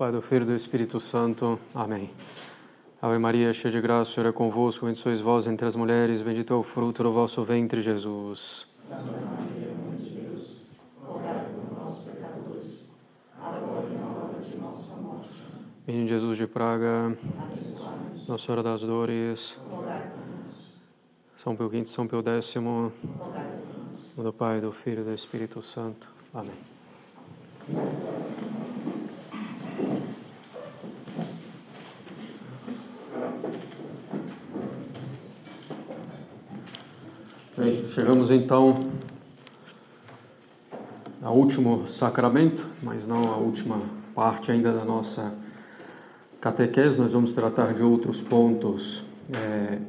Pai, do Filho e do Espírito Santo. Amém. Ave Maria, cheia de graça, o Senhor é convosco, bendita sois vós entre as mulheres, bendito é o fruto do vosso ventre, Jesus. Santa Maria, Mãe de Deus, rogai por nós, pecadores, agora e na hora de nossa morte. Menino Jesus de Praga, Abençoai-nos, Nossa Senhora das Dores, rogai por nós, São Pio V, São Pio X, rogai por nós. do Pai, do Filho e do Espírito Santo. Amém. Bem, chegamos então ao último sacramento, mas não a última parte ainda da nossa catequese. Nós vamos tratar de outros pontos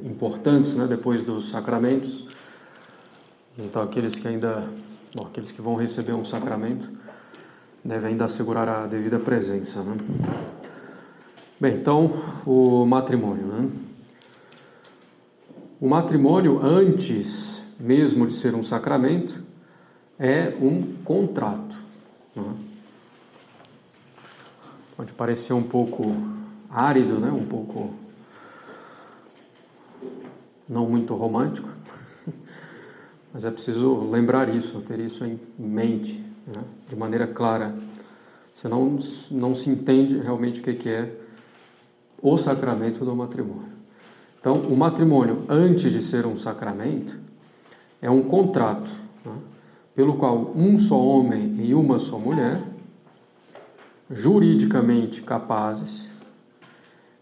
importantes, né, depois dos sacramentos. Então, aqueles que vão receber um sacramento devem ainda assegurar a devida presença, né? Bem, então, o matrimônio, né? O matrimônio, antes mesmo de ser um sacramento, é um contrato, né? Pode parecer um pouco árido, né? Um pouco não muito romântico, mas é preciso lembrar isso, ter isso em mente, né? De maneira clara, senão não se entende realmente o que é o sacramento do matrimônio. Então, o matrimônio, antes de ser um sacramento, é um contrato, né, pelo qual um só homem e uma só mulher, juridicamente capazes,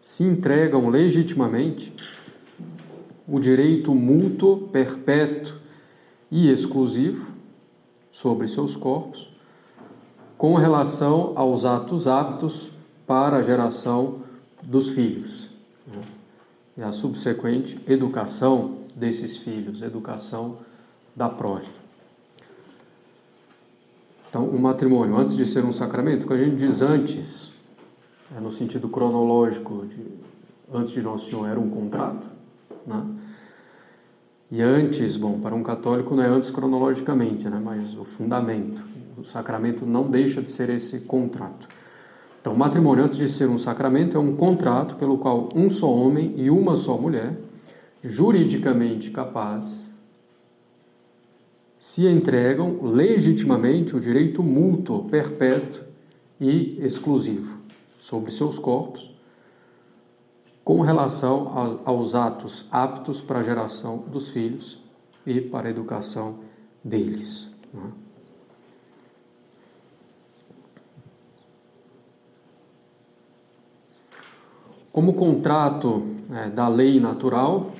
se entregam legitimamente o direito mútuo, perpétuo e exclusivo sobre seus corpos, com relação aos atos aptos para a geração dos filhos, né, e a subsequente educação desses filhos, educação da prole. Então, o matrimônio, antes de ser um sacramento, quando a gente diz antes, é no sentido cronológico, antes de Nosso Senhor era um contrato, né? E antes, bom, para um católico não é antes cronologicamente, né? Mas o fundamento, o sacramento não deixa de ser esse contrato. Então, o matrimônio, antes de ser um sacramento, é um contrato pelo qual um só homem e uma só mulher, juridicamente capazes, se entregam legitimamente o direito mútuo, perpétuo e exclusivo sobre seus corpos, com relação aos atos aptos para a geração dos filhos e para a educação deles, né? Como contrato da lei natural,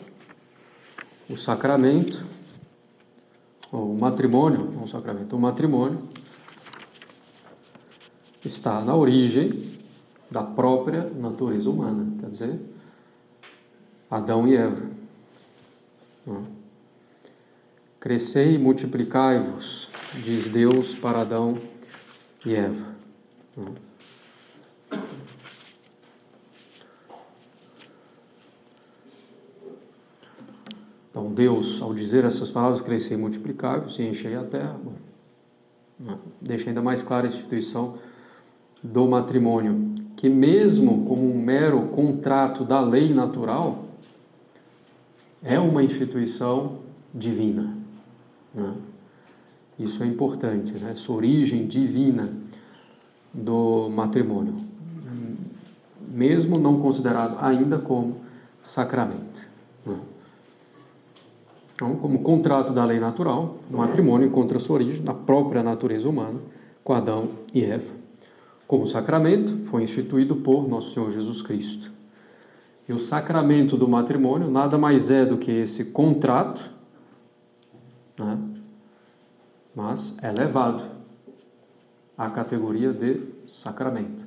o sacramento, o matrimônio, não o sacramento, o matrimônio está na origem da própria natureza humana, quer dizer, Adão e Eva. Crescei e multiplicai-vos, diz Deus para Adão e Eva. Então, Deus, ao dizer essas palavras, crescei e multiplicai-vos, e enchei a terra, deixa ainda mais clara a instituição do matrimônio, que mesmo como um mero contrato da lei natural, é uma instituição divina, né? Isso é importante, né? Essa origem divina do matrimônio, mesmo não considerado ainda como sacramento, né? Então, como contrato da lei natural, o matrimônio encontra sua origem na própria natureza humana, com Adão e Eva. Como sacramento, foi instituído por Nosso Senhor Jesus Cristo. E o sacramento do matrimônio nada mais é do que esse contrato, né, mas é levado à categoria de sacramento.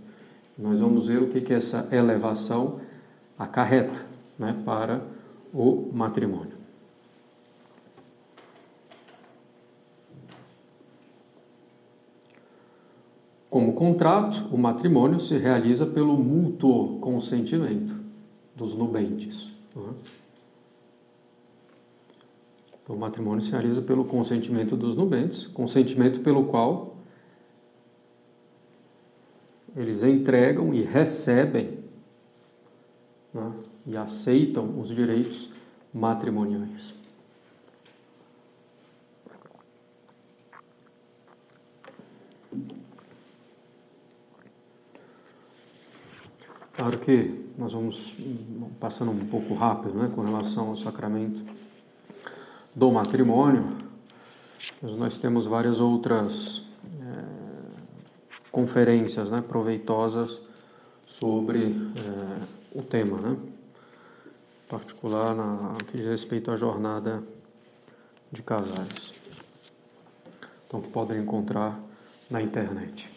Nós vamos ver o que essa elevação acarreta, né, para o matrimônio. Como contrato, o matrimônio se realiza pelo mútuo consentimento dos nubentes, né? Então, o matrimônio se realiza pelo consentimento dos nubentes, consentimento pelo qual eles entregam e recebem, né, e aceitam os direitos matrimoniais. Claro que nós vamos passando um pouco rápido, né, com relação ao sacramento do matrimônio, mas nós temos várias outras conferências, né, proveitosas sobre o tema, né, em particular no que diz respeito à jornada de casais, então que podem encontrar na internet.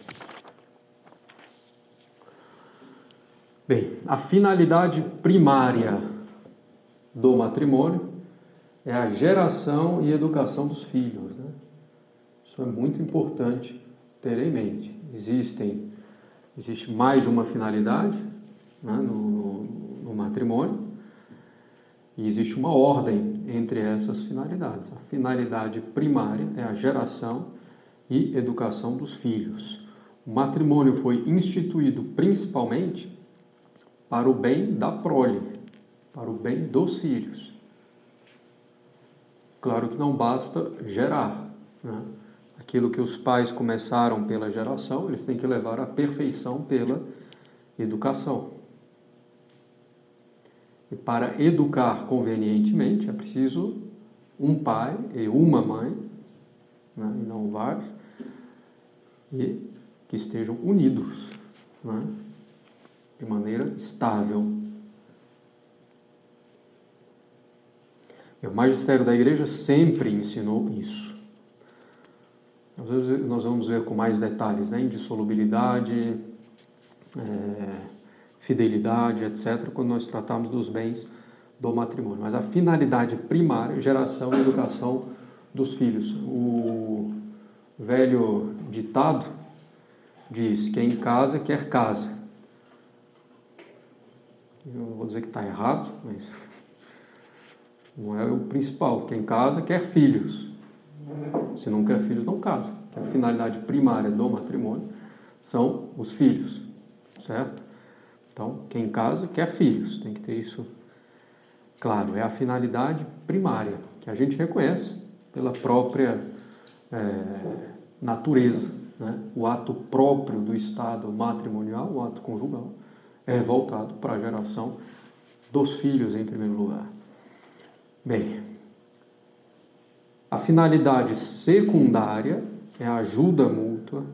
Bem, a finalidade primária do matrimônio é a geração e educação dos filhos, né? Isso é muito importante ter em mente. Existe mais de uma finalidade, né, no matrimônio, e existe uma ordem entre essas finalidades. A finalidade primária é a geração e educação dos filhos. O matrimônio foi instituído principalmente para o bem da prole, para o bem dos filhos. Claro que não basta gerar, né? Aquilo que os pais começaram pela geração, eles têm que levar à perfeição pela educação. E para educar convenientemente é preciso um pai e uma mãe, né? E não vários, e que estejam unidos, né? De maneira estável. E o magistério da Igreja sempre ensinou isso. Às vezes nós vamos ver com mais detalhes, né? Indissolubilidade, fidelidade, etc., quando nós tratamos dos bens do matrimônio. Mas a finalidade primária é geração e educação dos filhos. O velho ditado diz: quem casa quer casa. Eu não vou dizer que está errado, mas não é o principal. Quem casa quer filhos. Se não quer filhos, não casa. A finalidade primária do matrimônio são os filhos, certo? Então, quem casa quer filhos. Tem que ter isso claro. É a finalidade primária, que a gente reconhece pela própria natureza, né? O ato próprio do estado matrimonial, o ato conjugal, é voltado para a geração dos filhos em primeiro lugar. Bem, a finalidade secundária é a ajuda mútua,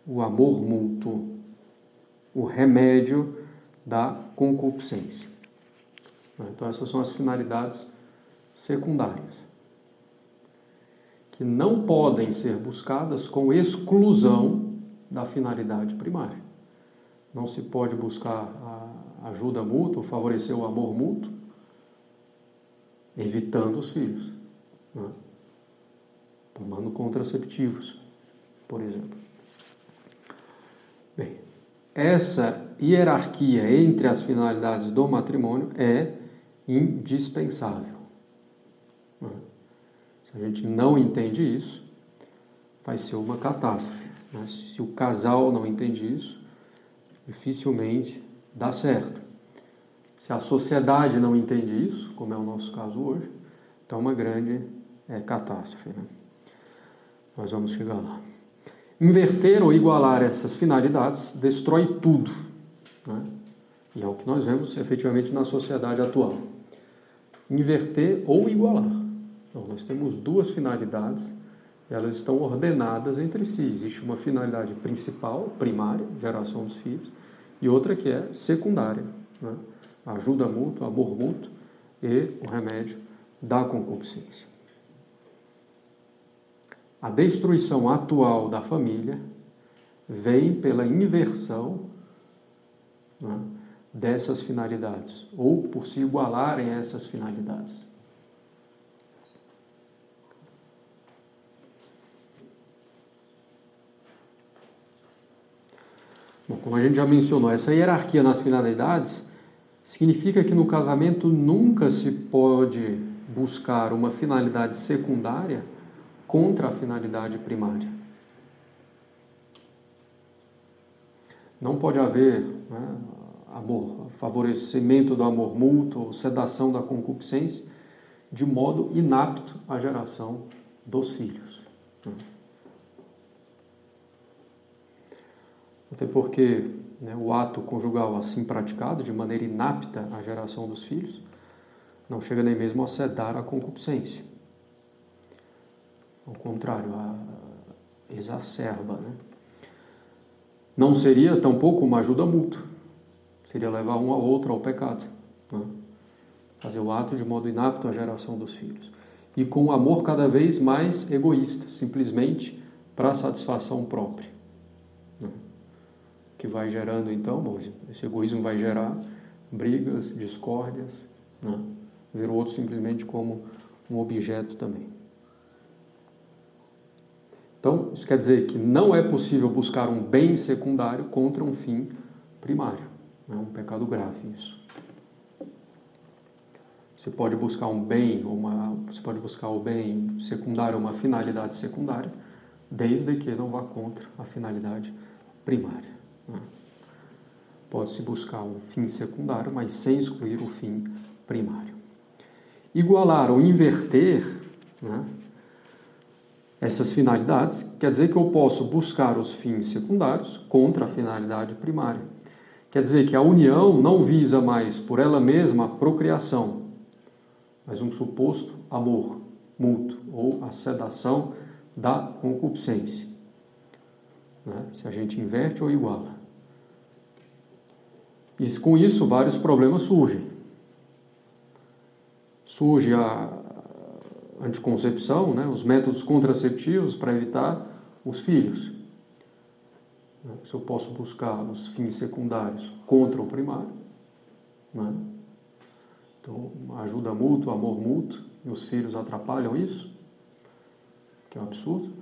o amor mútuo, o remédio da concupiscência. Então essas são as finalidades secundárias, que não podem ser buscadas com exclusão da finalidade primária. Não se pode buscar a ajuda mútua, favorecer o amor mútuo, evitando os filhos, né? Tomando contraceptivos, por exemplo. Bem, essa hierarquia entre as finalidades do matrimônio é indispensável, né? Se a gente não entende isso, vai ser uma catástrofe, né? Se o casal não entende isso, dificilmente dá certo. Se a sociedade não entende isso, como é o nosso caso hoje, então é uma grande catástrofe, né? Nós vamos chegar lá. Inverter ou igualar essas finalidades destrói tudo, né? E é o que nós vemos efetivamente na sociedade atual. Inverter ou igualar. Então, nós temos duas finalidades, elas estão ordenadas entre si. Existe uma finalidade principal, primária, geração dos filhos, e outra que é secundária, né? A ajuda mútua, amor mútuo e o remédio da concupiscência. A destruição atual da família vem pela inversão, né, dessas finalidades, ou por se igualarem a essas finalidades. Bom, como a gente já mencionou, essa hierarquia nas finalidades significa que no casamento nunca se pode buscar uma finalidade secundária contra a finalidade primária. Não pode haver, né, favorecimento do amor mútuo, sedação da concupiscência, de modo inapto à geração dos filhos. Até porque, né, o ato conjugal assim praticado, de maneira inapta à geração dos filhos, não chega nem mesmo a sedar a concupiscência. Ao contrário, exacerba, né? Não seria tampouco uma ajuda mútua. Seria levar um ao outro ao pecado, né? Fazer o ato de modo inapto à geração dos filhos. E com um amor cada vez mais egoísta, simplesmente para a satisfação própria, né? Que vai gerando, então, bom, esse egoísmo vai gerar brigas, discórdias, né? Ver o outro simplesmente como um objeto também. Então, isso quer dizer que não é possível buscar um bem secundário contra um fim primário. É um pecado grave isso. Você pode buscar um bem, você pode buscar o bem secundário, uma finalidade secundária, desde que não vá contra a finalidade primária, né? Pode-se buscar um fim secundário, mas sem excluir o fim primário. Igualar ou inverter, né, essas finalidades quer dizer que eu posso buscar os fins secundários contra a finalidade primária. Quer dizer que a união não visa mais por ela mesma a procriação, mas um suposto amor mútuo ou a sedação da concupiscência, né? Se a gente inverte ou iguala. E com isso vários problemas surgem. Surge a anticoncepção, né? Os métodos contraceptivos para evitar os filhos. Se eu posso buscar os fins secundários contra o primário, né? Então, ajuda mútua, amor mútuo, e os filhos atrapalham isso, que é um absurdo,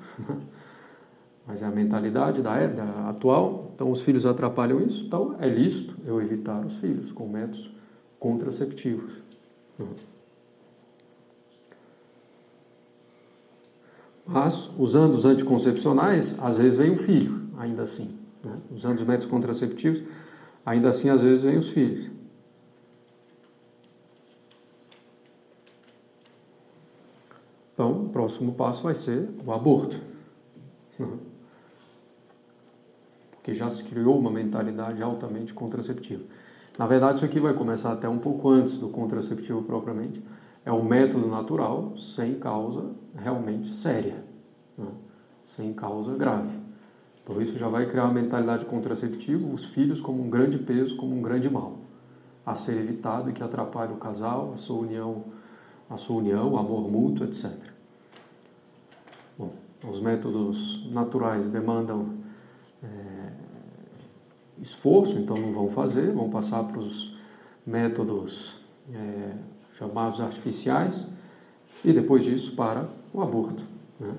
mas é a mentalidade da era atual. Então, os filhos atrapalham isso, então é lícito eu evitar os filhos com métodos contraceptivos. Mas, usando os anticoncepcionais, às vezes vem o filho, ainda assim, né? Usando os métodos contraceptivos, ainda assim, às vezes vem os filhos. Então, o próximo passo vai ser o aborto. Porque já se criou uma mentalidade altamente contraceptiva. Na verdade, isso aqui vai começar até um pouco antes do contraceptivo propriamente. É um método natural, sem causa realmente séria, né? Sem causa grave. Por isso já vai criar uma mentalidade contraceptiva, os filhos como um grande peso, como um grande mal, a ser evitado e que atrapalha o casal, a sua união, o amor mútuo, etc. Bom, os métodos naturais demandam esforço, então não vão fazer, vão passar para os métodos chamados artificiais e depois disso para o aborto, né?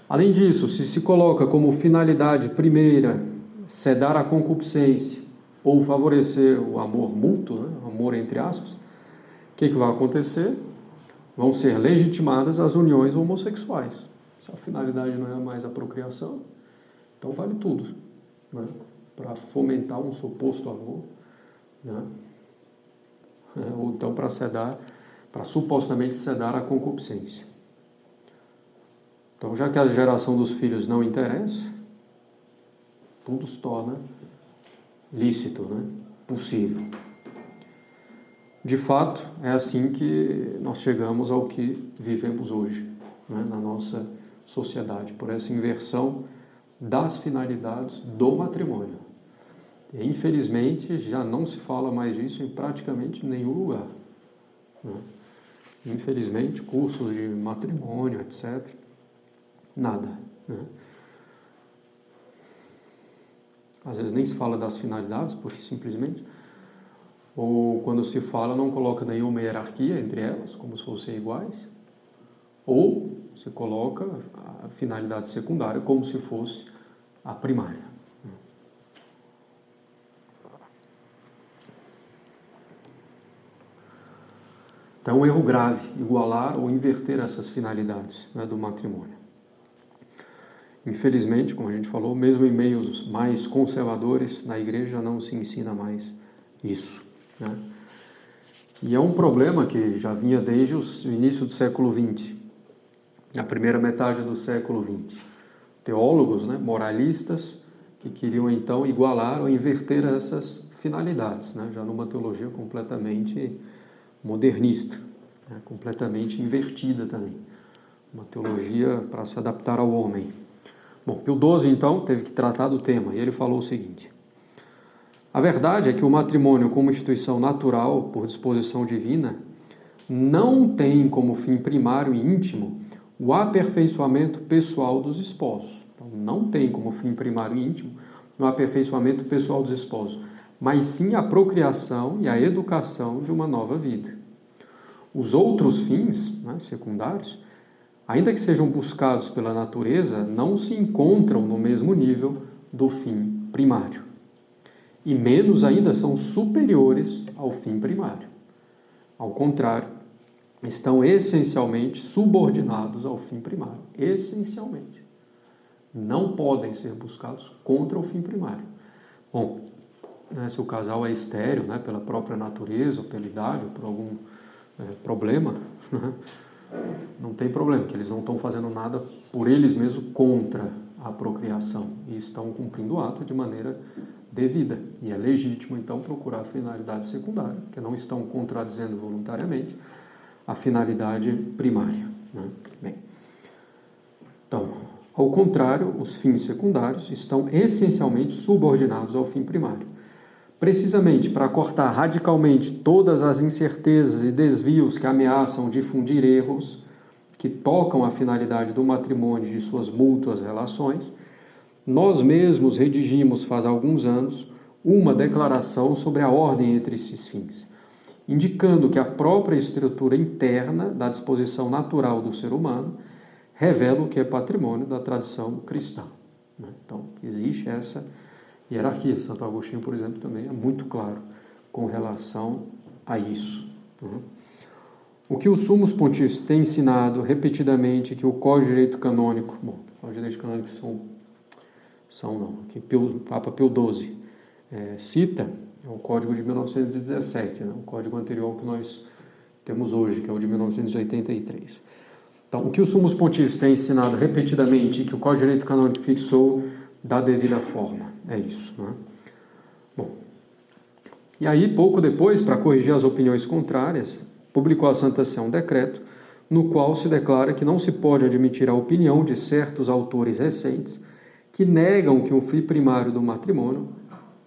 Além disso, se coloca como finalidade primeira sedar a concupiscência ou favorecer o amor mútuo, né? Amor entre aspas, o que vai acontecer? Vão ser legitimadas as uniões homossexuais. Se a finalidade não é mais a procriação, então vale tudo, né? Para fomentar um suposto amor, né? Ou então para supostamente sedar a concupiscência. Então, já que a geração dos filhos não interessa, tudo se torna lícito, né? Possível. De fato, é assim que nós chegamos ao que vivemos hoje, né? Na nossa sociedade, por essa inversão das finalidades do matrimônio. E, infelizmente, já não se fala mais disso em praticamente nenhum lugar, né? Infelizmente, cursos de matrimônio, etc., nada, né? Às vezes nem se fala das finalidades, porque simplesmente, ou quando se fala não coloca nenhuma hierarquia entre elas, como se fossem iguais, ou se coloca a finalidade secundária como se fosse a primária. Então, é um erro grave igualar ou inverter essas finalidades, né, do matrimônio. Infelizmente, como a gente falou, mesmo em meios mais conservadores, na igreja não se ensina mais isso, né? E é um problema que já vinha desde o início do século XX, na primeira metade do século XX. Teólogos, né, moralistas, que queriam então igualar ou inverter essas finalidades, né, já numa teologia completamente modernista, né, completamente invertida também. Uma teologia para se adaptar ao homem. Bom, Pio XII, então, teve que tratar do tema, e ele falou o seguinte: a verdade é que o matrimônio, como instituição natural, por disposição divina, não tem como fim primário e íntimo o aperfeiçoamento pessoal dos esposos. Então, não tem como fim primário e íntimo o aperfeiçoamento pessoal dos esposos, mas sim a procriação e a educação de uma nova vida. Os outros fins, né, secundários, ainda que sejam buscados pela natureza, não se encontram no mesmo nível do fim primário. E menos ainda são superiores ao fim primário. Ao contrário, estão essencialmente subordinados ao fim primário. Essencialmente. Não podem ser buscados contra o fim primário. Bom, né, se o casal é estéril, né, pela própria natureza, ou pela idade, ou por algum problema, né, não tem problema, que eles não estão fazendo nada por eles mesmos contra a procriação e estão cumprindo o ato de maneira devida. E é legítimo, então, procurar a finalidade secundária, que não estão contradizendo voluntariamente a finalidade primária, né? Bem, então, ao contrário, os fins secundários estão essencialmente subordinados ao fim primário. Precisamente para cortar radicalmente todas as incertezas e desvios que ameaçam difundir erros que tocam a finalidade do matrimônio e de suas mútuas relações, nós mesmos redigimos faz alguns anos uma declaração sobre a ordem entre esses fins, indicando que a própria estrutura interna da disposição natural do ser humano revela o que é patrimônio da tradição cristã. Então, existe essa hierarquia. Santo Agostinho, por exemplo, também é muito claro com relação a isso. O que os sumos pontífices têm ensinado repetidamente, que o Código de Direito Canônico, o Código de Direito Canônico que o Papa Pio XII cita, é o Código de 1917, né, o código anterior ao que nós temos hoje, que é o de 1983. Então, o que os sumos pontífices têm ensinado repetidamente, que o Código de Direito Canônico fixou da devida forma, é isso, né? Bom, e aí, pouco depois, para corrigir as opiniões contrárias, publicou a Santa Sé um decreto, no qual se declara que não se pode admitir a opinião de certos autores recentes que negam que o fim primário do matrimônio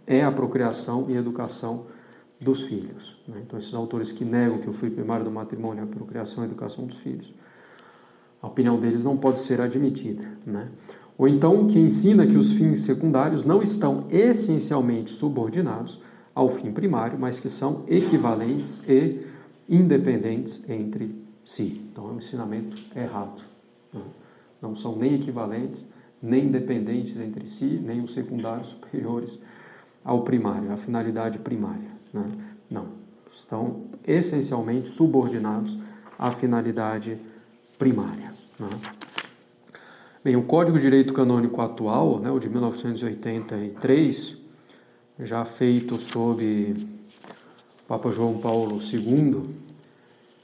é a procriação e educação dos filhos, né? Então, esses autores que negam que o fim primário do matrimônio é a procriação e educação dos filhos, a opinião deles não pode ser admitida, né? Ou então que ensina que os fins secundários não estão essencialmente subordinados ao fim primário, mas que são equivalentes e independentes entre si. Então é um ensinamento errado, né? Não são nem equivalentes, nem independentes entre si, nem os secundários superiores ao primário, à finalidade primária, né? Não, estão essencialmente subordinados à finalidade primária, né? Bem, o Código de Direito Canônico atual, né, o de 1983, já feito sob Papa João Paulo II,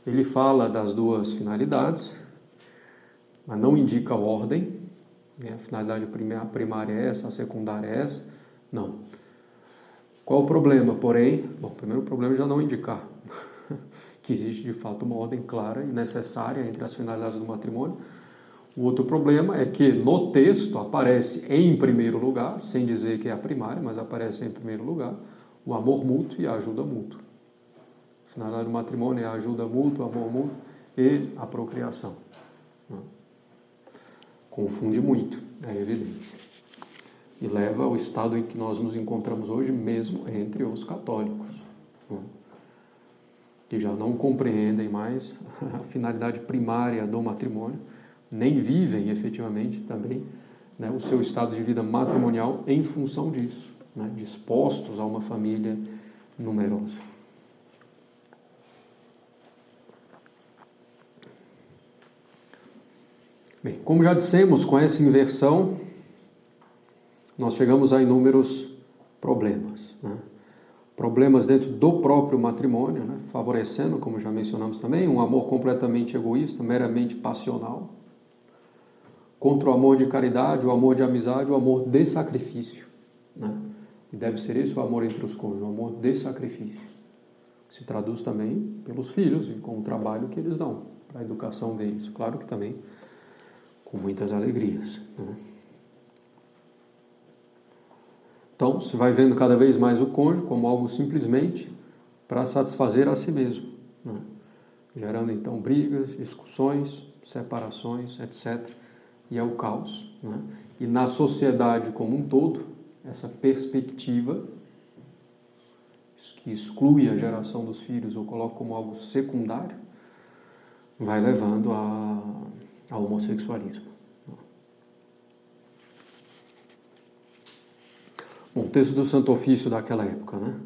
ele fala das duas finalidades, mas não indica a ordem, né? A finalidade primária é essa, a secundária é essa, não. Qual o problema, porém? Bom, o primeiro problema é já não indicar que existe de fato uma ordem clara e necessária entre as finalidades do matrimônio. O outro problema é que no texto aparece em primeiro lugar, sem dizer que é a primária, mas aparece em primeiro lugar, o amor mútuo e a ajuda mútua. A finalidade do matrimônio é a ajuda mútua, o amor mútuo e a procriação. Confunde muito, é evidente. E leva ao estado em que nós nos encontramos hoje, mesmo entre os católicos, que já não compreendem mais a finalidade primária do matrimônio, nem vivem efetivamente também, né, o seu estado de vida matrimonial em função disso, né, dispostos a uma família numerosa. Bem, como já dissemos, com essa inversão, nós chegamos a inúmeros problemas, né? Problemas dentro do próprio matrimônio, né? Favorecendo, como já mencionamos também, um amor completamente egoísta, meramente passional, contra o amor de caridade, o amor de amizade, o amor de sacrifício, né? E deve ser esse o amor entre os cônjuges, o amor de sacrifício, que se traduz também pelos filhos e com o trabalho que eles dão para a educação deles, claro que também com muitas alegrias, né? Então, se vai vendo cada vez mais o cônjuge como algo simplesmente para satisfazer a si mesmo, né? Gerando então brigas, discussões, separações, etc. E é o caos, né? E na sociedade como um todo, essa perspectiva que exclui a geração dos filhos ou coloca como algo secundário, vai levando ao homossexualismo. Bom, o texto do Santo Ofício daquela época, né?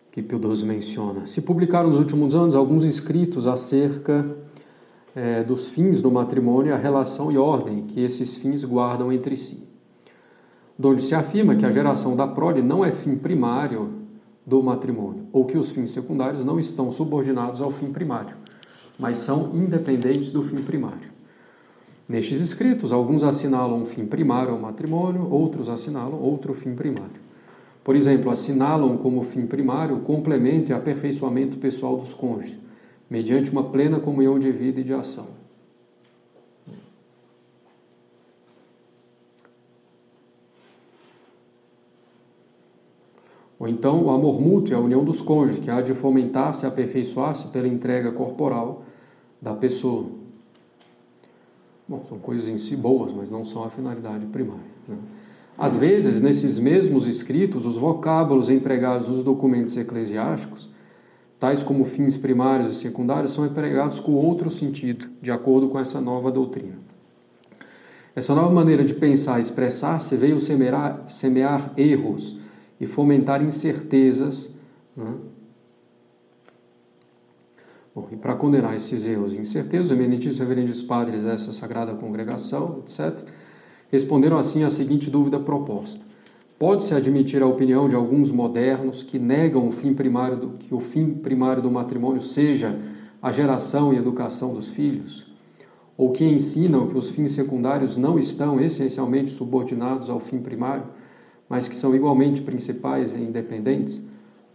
Que Pio XII menciona. Se publicaram nos últimos anos alguns escritos acerca dos fins do matrimônio, a relação e ordem que esses fins guardam entre si. Donde se afirma que a geração da prole não é fim primário do matrimônio, ou que os fins secundários não estão subordinados ao fim primário, mas são independentes do fim primário. Nestes escritos, alguns assinalam um fim primário ao matrimônio, outros assinalam outro fim primário. Por exemplo, assinalam como fim primário o complemento e aperfeiçoamento pessoal dos cônjuges, mediante uma plena comunhão de vida e de ação. Ou então o amor mútuo e a união dos cônjuges, que há de fomentar-se e aperfeiçoar-se pela entrega corporal da pessoa. Bom, são coisas em si boas, mas não são a finalidade primária, né? Às vezes, nesses mesmos escritos, os vocábulos empregados nos documentos eclesiásticos, tais como fins primários e secundários, são empregados com outro sentido, de acordo com essa nova doutrina. Essa nova maneira de pensar e expressar-se veio semear erros e fomentar incertezas, né? Bom, e para condenar esses erros e incertezas, os eminentíssimos reverendos padres dessa sagrada congregação, etc., responderam assim à seguinte dúvida proposta. Pode-se admitir a opinião de alguns modernos que negam que o fim primário do matrimônio seja a geração e educação dos filhos? Ou que ensinam que os fins secundários não estão essencialmente subordinados ao fim primário, mas que são igualmente principais e independentes?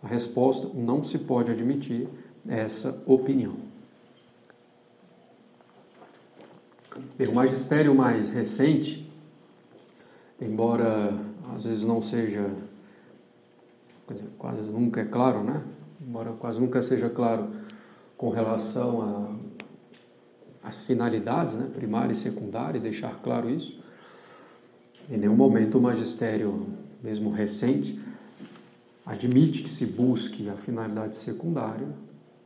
A resposta: não se pode admitir essa opinião. Bem, o magistério mais recente, embora às vezes não seja, quase nunca é claro, né? Embora quase nunca seja claro com relação às finalidades, né? Primária e secundária, e deixar claro isso, em nenhum momento o magistério, mesmo recente, admite que se busque a finalidade secundária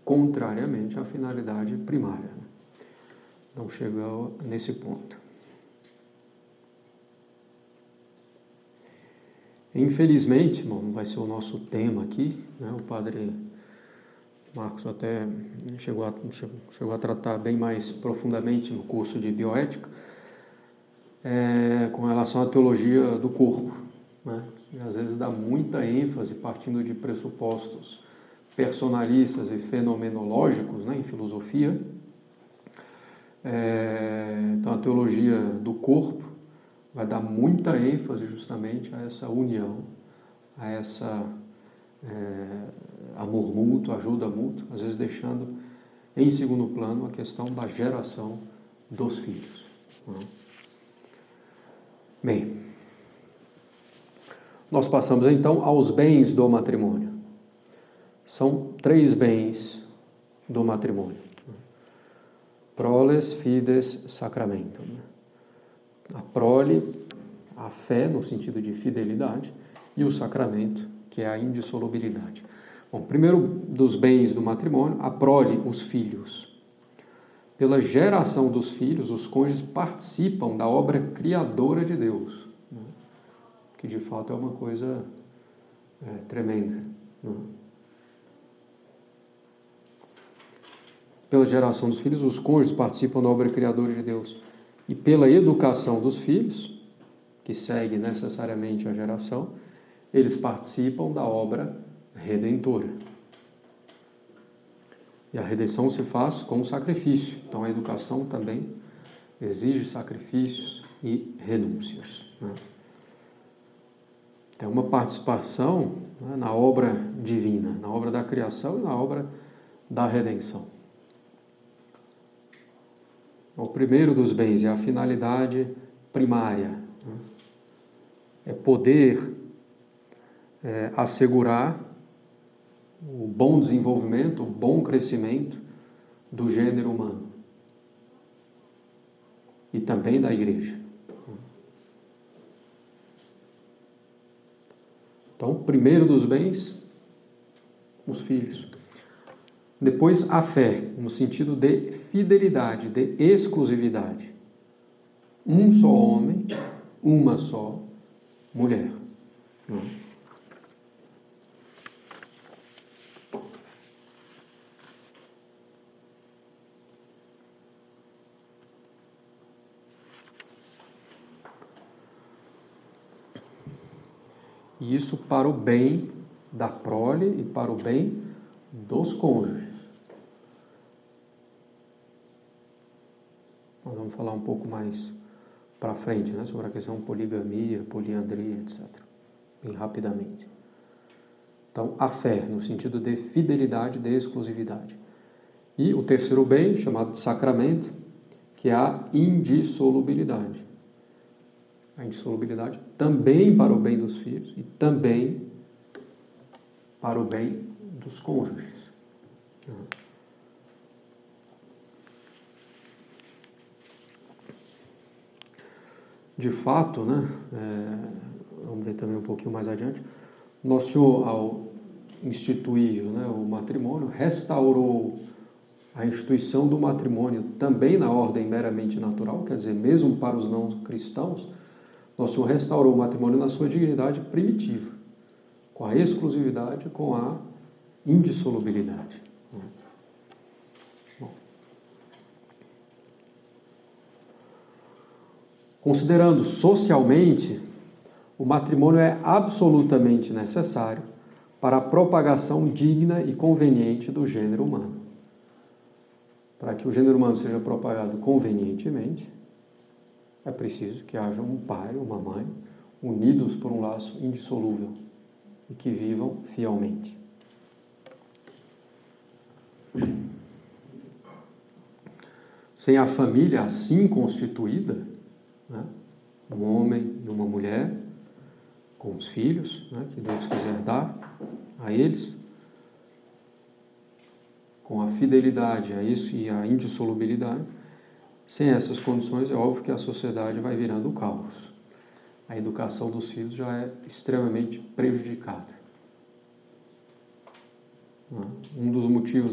contrariamente à finalidade primária. Não chegou nesse ponto. Infelizmente, bom, não vai ser o nosso tema aqui, né? O padre Marcos até chegou a tratar bem mais profundamente no curso de bioética, com relação à teologia do corpo, né? Que às vezes dá muita ênfase partindo de pressupostos personalistas e fenomenológicos, né, em filosofia. Então a teologia do corpo vai dar muita ênfase justamente a essa união, a essa amor mútuo, ajuda mútua, às vezes deixando em segundo plano a questão da geração dos filhos, né? Bem, nós passamos então aos bens do matrimônio. São 3 bens do matrimônio: proles, fides, sacramentum. A prole, a fé no sentido de fidelidade, e o sacramento, que é a indissolubilidade. Bom, primeiro dos bens do matrimônio, a prole, os filhos. Pela geração dos filhos, os cônjuges participam da obra criadora de Deus, né? Que de fato é uma coisa tremenda, né? Pela geração dos filhos, os cônjuges participam da obra criadora de Deus. e pela educação dos filhos, que segue necessariamente a geração, eles participam da obra redentora. E a redenção se faz com sacrifício. Então a educação também exige sacrifícios e renúncias, né? Tem uma participação, né, na obra divina, na obra da criação e na obra da redenção. O primeiro dos bens é a finalidade primária, né? É poder assegurar o bom desenvolvimento, o bom crescimento do gênero humano e também da igreja. Então, primeiro dos bens, os filhos. Depois, a fé, no sentido de fidelidade, de exclusividade. Um só homem, uma só mulher. E isso para o bem da prole e para o bem dos cônjuges. Nós vamos falar um pouco mais para frente, né, sobre a questão poligamia, poliandria, etc. Bem rapidamente. Então, a fé, no sentido de fidelidade, de exclusividade. E o terceiro bem, chamado de sacramento, que é a indissolubilidade. A indissolubilidade também para o bem dos filhos e também para o bem dos cônjuges. De fato, né, vamos ver também um pouquinho mais adiante, Nosso Senhor, ao instituir, né, o matrimônio, restaurou a instituição do matrimônio também na ordem meramente natural, quer dizer, mesmo para os não cristãos, Nosso Senhor restaurou o matrimônio na sua dignidade primitiva, com a exclusividade, com a indissolubilidade. Bom. Considerando socialmente, o matrimônio é absolutamente necessário para a propagação digna e conveniente do gênero humano. Para que o gênero humano seja propagado convenientemente, é preciso que haja um pai, uma mãe, unidos por um laço indissolúvel e que vivam fielmente. Sem a família assim constituída, né, um homem e uma mulher, com os filhos, né, que Deus quiser dar a eles, com a fidelidade a isso e a indissolubilidade, sem essas condições, é óbvio que a sociedade vai virando o caos. A educação dos filhos já é extremamente prejudicada. Um dos motivos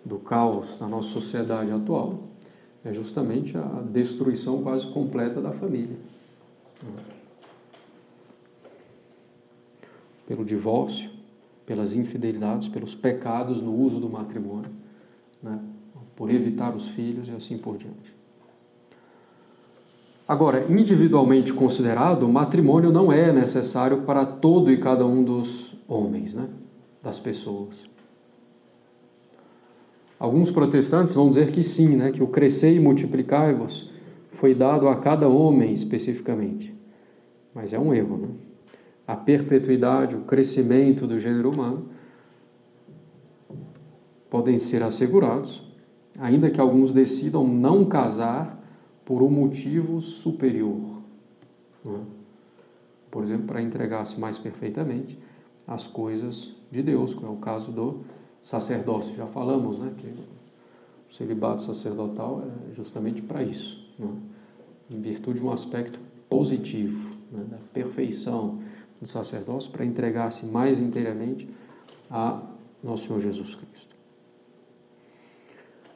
do caos na nossa sociedade atual é justamente a destruição quase completa da família. Pelo divórcio, pelas infidelidades, pelos pecados no uso do matrimônio, né? Por evitar os filhos e assim por diante. Agora, individualmente considerado, o matrimônio não é necessário para todo e cada um dos homens, né? Das pessoas. Alguns protestantes vão dizer que sim, né? Que o crescer e multiplicai-vos foi dado a cada homem especificamente. Mas é um erro, né? A perpetuidade, o crescimento do gênero humano podem ser assegurados, ainda que alguns decidam não casar por um motivo superior, né? Por exemplo, para entregar-se mais perfeitamente às coisas de Deus, que é o caso do sacerdócio. Já falamos, né, que o celibato sacerdotal é justamente para isso, né? Em virtude de um aspecto positivo, né, da perfeição do sacerdócio, para entregar-se mais inteiramente a Nosso Senhor Jesus Cristo.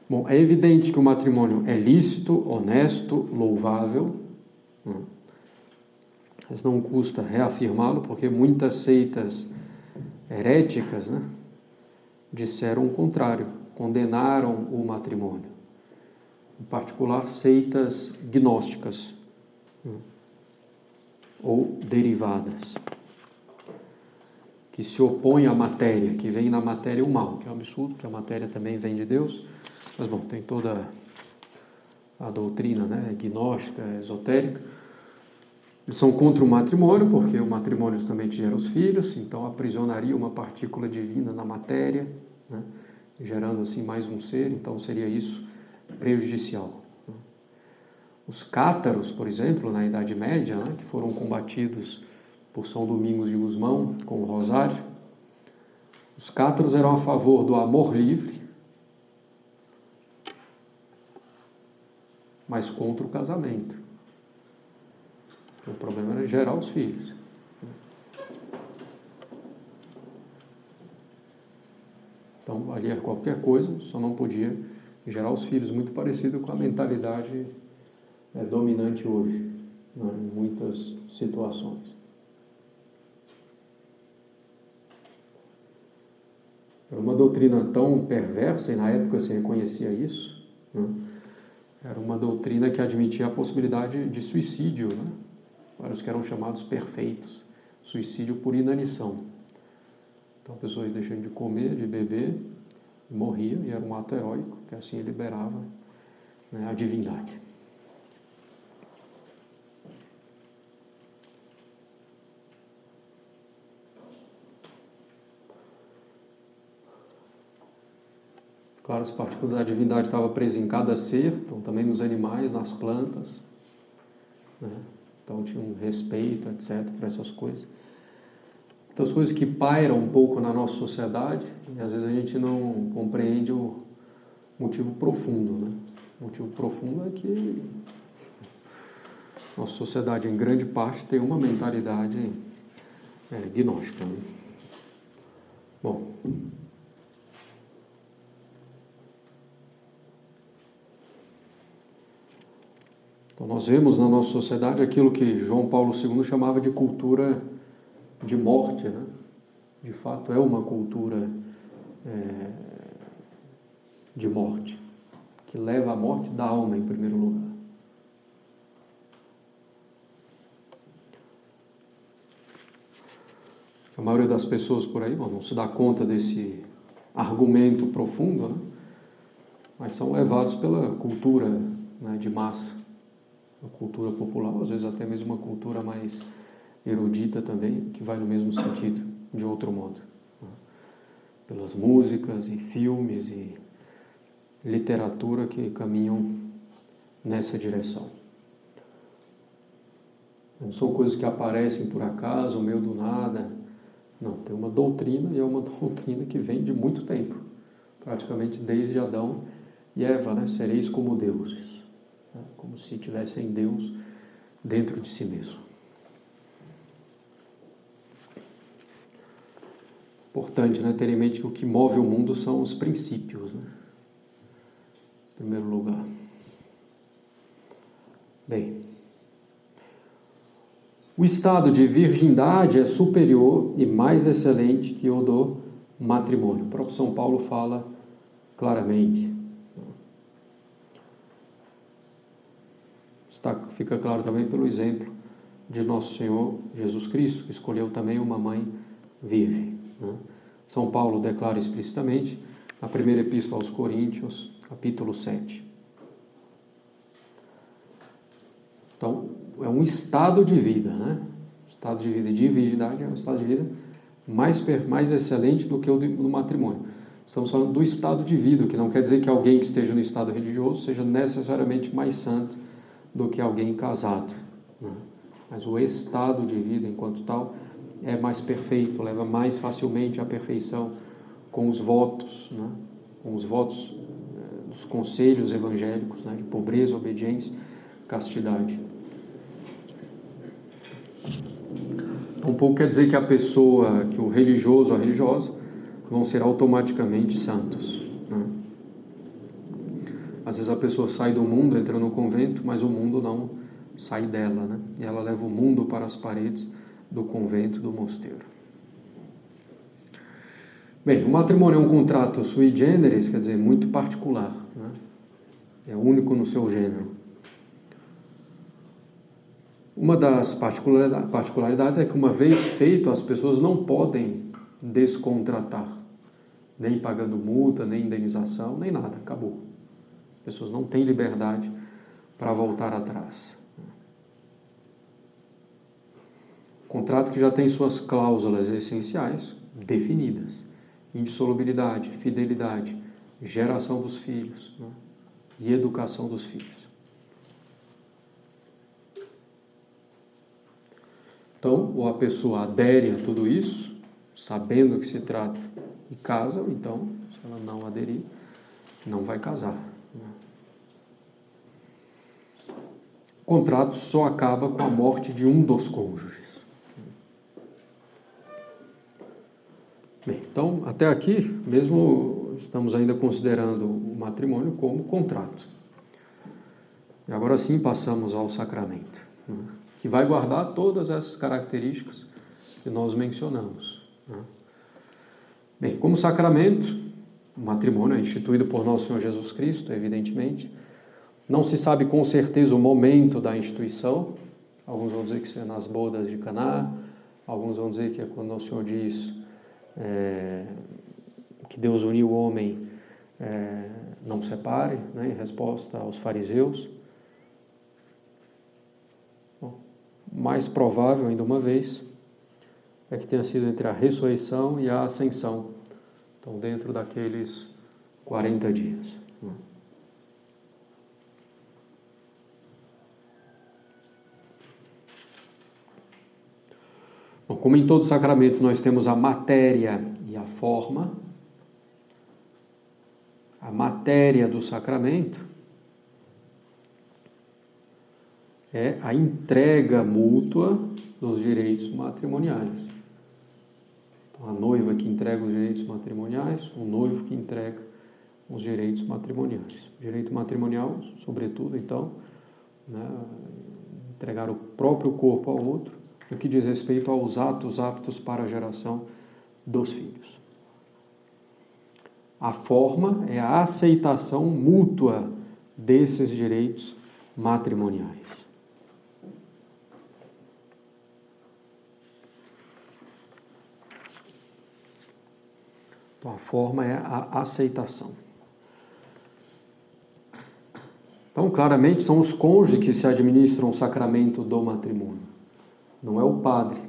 Bom, é evidente que o matrimônio é lícito, honesto, louvável, né? Mas não custa reafirmá-lo, porque muitas seitas heréticas, né, disseram o contrário, condenaram o matrimônio. em particular seitas gnósticas, ou derivadas, que se opõem à matéria, que vem na matéria o mal, que é um absurdo, que a matéria também vem de Deus, mas bom, tem toda a doutrina, né, gnóstica, esotérica. Eles são contra o matrimônio, porque o matrimônio justamente gera os filhos, então aprisionaria uma partícula divina na matéria, né, gerando assim mais um ser, então seria isso prejudicial. Os cátaros, por exemplo, na Idade Média, né, que foram combatidos por São Domingos de Gusmão com o Rosário, os cátaros eram a favor do amor livre, mas contra o casamento. O problema era gerar os filhos. Então, valia qualquer coisa, só não podia gerar os filhos, muito parecido com a mentalidade dominante hoje, né, em muitas situações. Era uma doutrina tão perversa, e na época se reconhecia isso, né? Era uma doutrina que admitia a possibilidade de suicídio, né, para os que eram chamados perfeitos, suicídio por inanição. Então, pessoas deixando de comer, de beber, morriam, e era um ato heróico, que assim liberava, né, a divindade. Claro, essa partícula da divindade estava presa em cada ser, então também nos animais, nas plantas, né? Então tinha um respeito, etc., para essas coisas. Então, as coisas que pairam um pouco na nossa sociedade, e às vezes a gente não compreende o motivo profundo, né? O motivo profundo é que nossa sociedade, em grande parte, tem uma mentalidade gnóstica, né? Bom, então nós vemos na nossa sociedade aquilo que João Paulo II chamava de cultura de morte, né? De fato, é uma cultura de morte, que leva à morte da alma, em primeiro lugar. A maioria das pessoas por aí não se dá conta desse argumento profundo, né? Mas são levados pela cultura, né, de massa, a cultura popular, às vezes até mesmo uma cultura mais erudita também, que vai no mesmo sentido, de outro modo, né? Pelas músicas e filmes e literatura que caminham nessa direção. Não são coisas que aparecem por acaso, ou meio do nada. Não, tem uma doutrina, e é uma doutrina que vem de muito tempo, praticamente desde Adão e Eva, né? Sereis como deuses, né? Como se tivessem Deus dentro de si mesmo. Importante, né, ter em mente que o que move o mundo são os princípios, né? Em primeiro lugar. Bem, o estado de virgindade é superior e mais excelente que o do matrimônio. O próprio São Paulo fala claramente. Fica claro também pelo exemplo de Nosso Senhor Jesus Cristo, que escolheu também uma mãe virgem, né? São Paulo declara explicitamente na primeira epístola aos Coríntios, capítulo 7. Então, é um estado de vida, né? Estado de vida de virgindade é um estado de vida mais excelente do que o do matrimônio. Estamos falando do estado de vida, que não quer dizer que alguém que esteja no estado religioso seja necessariamente mais santo do que alguém casado, né? Mas o estado de vida, enquanto tal, é mais perfeito, leva mais facilmente à perfeição com os votos, né? Com os votos dos conselhos evangélicos, né? De pobreza, obediência, castidade. Tampouco quer dizer que a pessoa, que o religioso ou a religiosa vão ser automaticamente santos, né? Às vezes a pessoa sai do mundo, entra no convento, mas o mundo não sai dela, né? E ela leva o mundo para as paredes do convento, do mosteiro. Bem, o matrimônio é um contrato sui generis, quer dizer, muito particular, né? É único no seu gênero. Uma das particularidades é que, uma vez feito, as pessoas não podem descontratar, nem pagando multa, nem indenização, nem nada, acabou. As pessoas não têm liberdade para voltar atrás. Contrato que já tem suas cláusulas essenciais definidas: indissolubilidade, fidelidade, geração dos filhos, né? E educação dos filhos. Então, ou a pessoa adere a tudo isso, sabendo que se trata e casa, ou então, se ela não aderir, não vai casar. O contrato só acaba com a morte de um dos cônjuges. Bem, então, até aqui, mesmo estamos ainda considerando o matrimônio como contrato. E agora sim passamos ao sacramento, né, que vai guardar todas essas características que nós mencionamos, né. Bem, como sacramento, o matrimônio é instituído por nosso Senhor Jesus Cristo, evidentemente. Não se sabe com certeza o momento da instituição. Alguns vão dizer que é nas bodas de Caná, alguns vão dizer que é quando o Senhor diz que Deus uniu o homem, não separe, né, em resposta aos fariseus. Bom, mais provável, ainda uma vez, é que tenha sido entre a ressurreição e a ascensão. Então, dentro daqueles 40 dias. Bom, como em todo sacramento nós temos a matéria e a forma, a matéria do sacramento é a entrega mútua dos direitos matrimoniais. Então, a noiva que entrega os direitos matrimoniais, o noivo que entrega os direitos matrimoniais. O direito matrimonial, sobretudo, então, né, entregar o próprio corpo ao outro, no que diz respeito aos atos aptos para a geração dos filhos. A forma é a aceitação mútua desses direitos matrimoniais. Então, a forma é a aceitação. Então, claramente, são os cônjuges que se administram o sacramento do matrimônio. Não é o padre.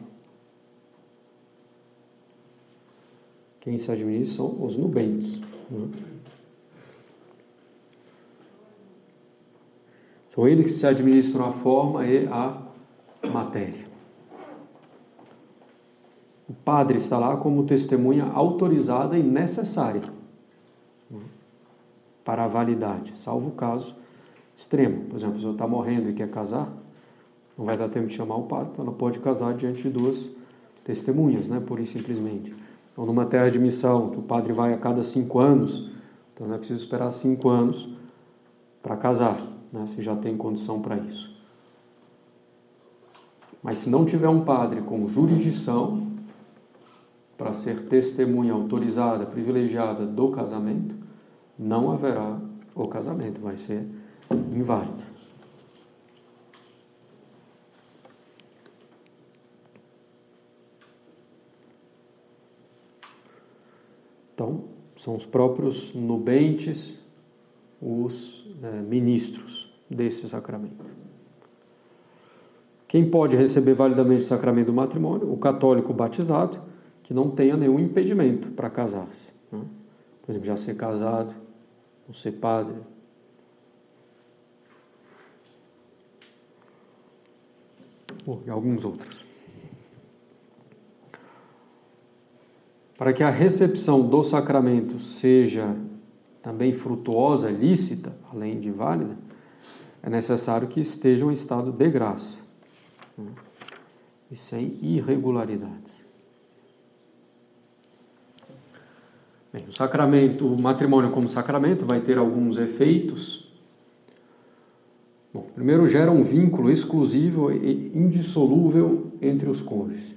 Quem se administra são os nubentes. Né? São eles que se administram a forma e a matéria. O padre está lá como testemunha autorizada e necessária, né, para a validade, salvo o caso extremo. Por exemplo, se você está morrendo e quer casar, não vai dar tempo de chamar o padre, então ela pode casar diante de duas testemunhas, né, pura e simplesmente. Ou numa terra de missão, que o padre vai a cada 5 anos, então não é preciso esperar 5 anos para casar, né, se já tem condição para isso. Mas se não tiver um padre com jurisdição para ser testemunha autorizada, privilegiada do casamento, não haverá o casamento, vai ser inválido. Então, são os próprios nubentes, os ministros desse sacramento. Quem pode receber validamente o sacramento do matrimônio? O católico batizado, que não tenha nenhum impedimento para casar-se, né? Por exemplo, já ser casado, ou ser padre. E alguns outros. Para que a recepção do sacramento seja também frutuosa, lícita, além de válida, é necessário que estejam em estado de graça, né, e sem irregularidades. Bem, o sacramento, o matrimônio como sacramento vai ter alguns efeitos. Bom, primeiro, gera um vínculo exclusivo e indissolúvel entre os cônjuges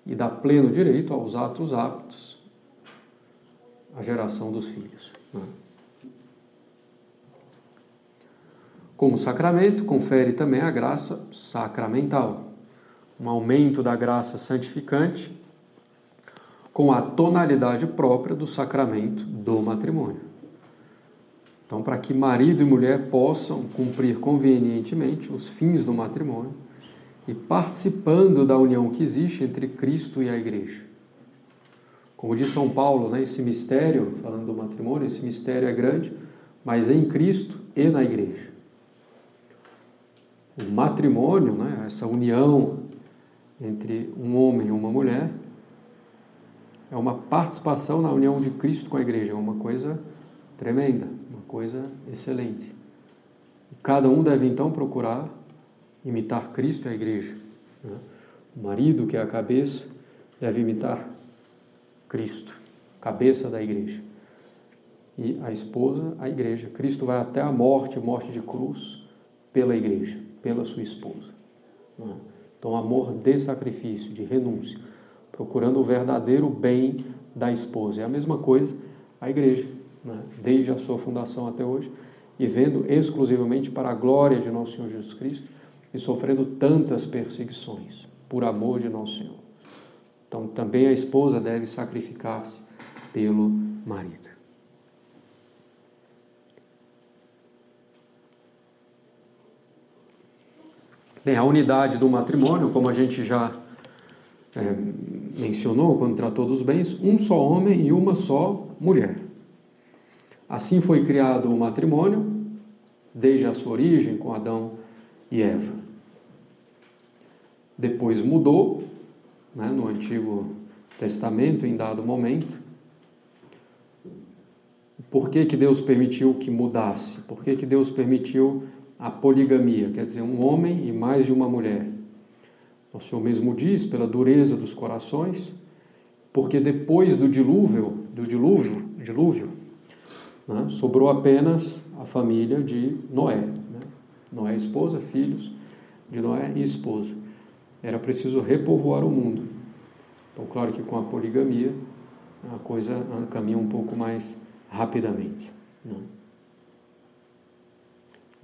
e dá pleno direito aos atos aptos à geração dos filhos, né? Como sacramento, confere também a graça sacramental, um aumento da graça santificante com a tonalidade própria do sacramento do matrimônio. Então, para que marido e mulher possam cumprir convenientemente os fins do matrimônio e participando da união que existe entre Cristo e a Igreja. Como diz São Paulo, né, esse mistério, falando do matrimônio, esse mistério é grande, mas em Cristo e na Igreja. O matrimônio, né, essa união entre um homem e uma mulher, é uma participação na união de Cristo com a Igreja, é uma coisa tremenda, uma coisa excelente. E cada um deve então procurar imitar Cristo e a Igreja. O marido, que é a cabeça, deve imitar Cristo, cabeça da Igreja. E a esposa, a Igreja. Cristo vai até a morte, morte de cruz, pela Igreja, pela sua esposa. Então, amor de sacrifício, de renúncia, procurando o verdadeiro bem da esposa. É a mesma coisa a Igreja, né? Desde a sua fundação até hoje, vivendo exclusivamente para a glória de nosso Senhor Jesus Cristo e sofrendo tantas perseguições por amor de nosso Senhor. Então, também a esposa deve sacrificar-se pelo marido. Bem, a unidade do matrimônio, como a gente já mencionou quando tratou dos bens, um só homem e uma só mulher. Assim foi criado o matrimônio, desde a sua origem, com Adão e Eva. Depois mudou, né, no Antigo Testamento, em dado momento. Por que Deus permitiu que mudasse? Por que Deus permitiu a poligamia? Quer dizer, um homem e mais de uma mulher. O Senhor mesmo diz, pela dureza dos corações, porque depois do dilúvio, né, sobrou apenas a família de Noé. Né? Noé, esposa, filhos de Noé e esposa. Era preciso repovoar o mundo. Então, claro que com a poligamia, a coisa caminha um pouco mais rapidamente. Né?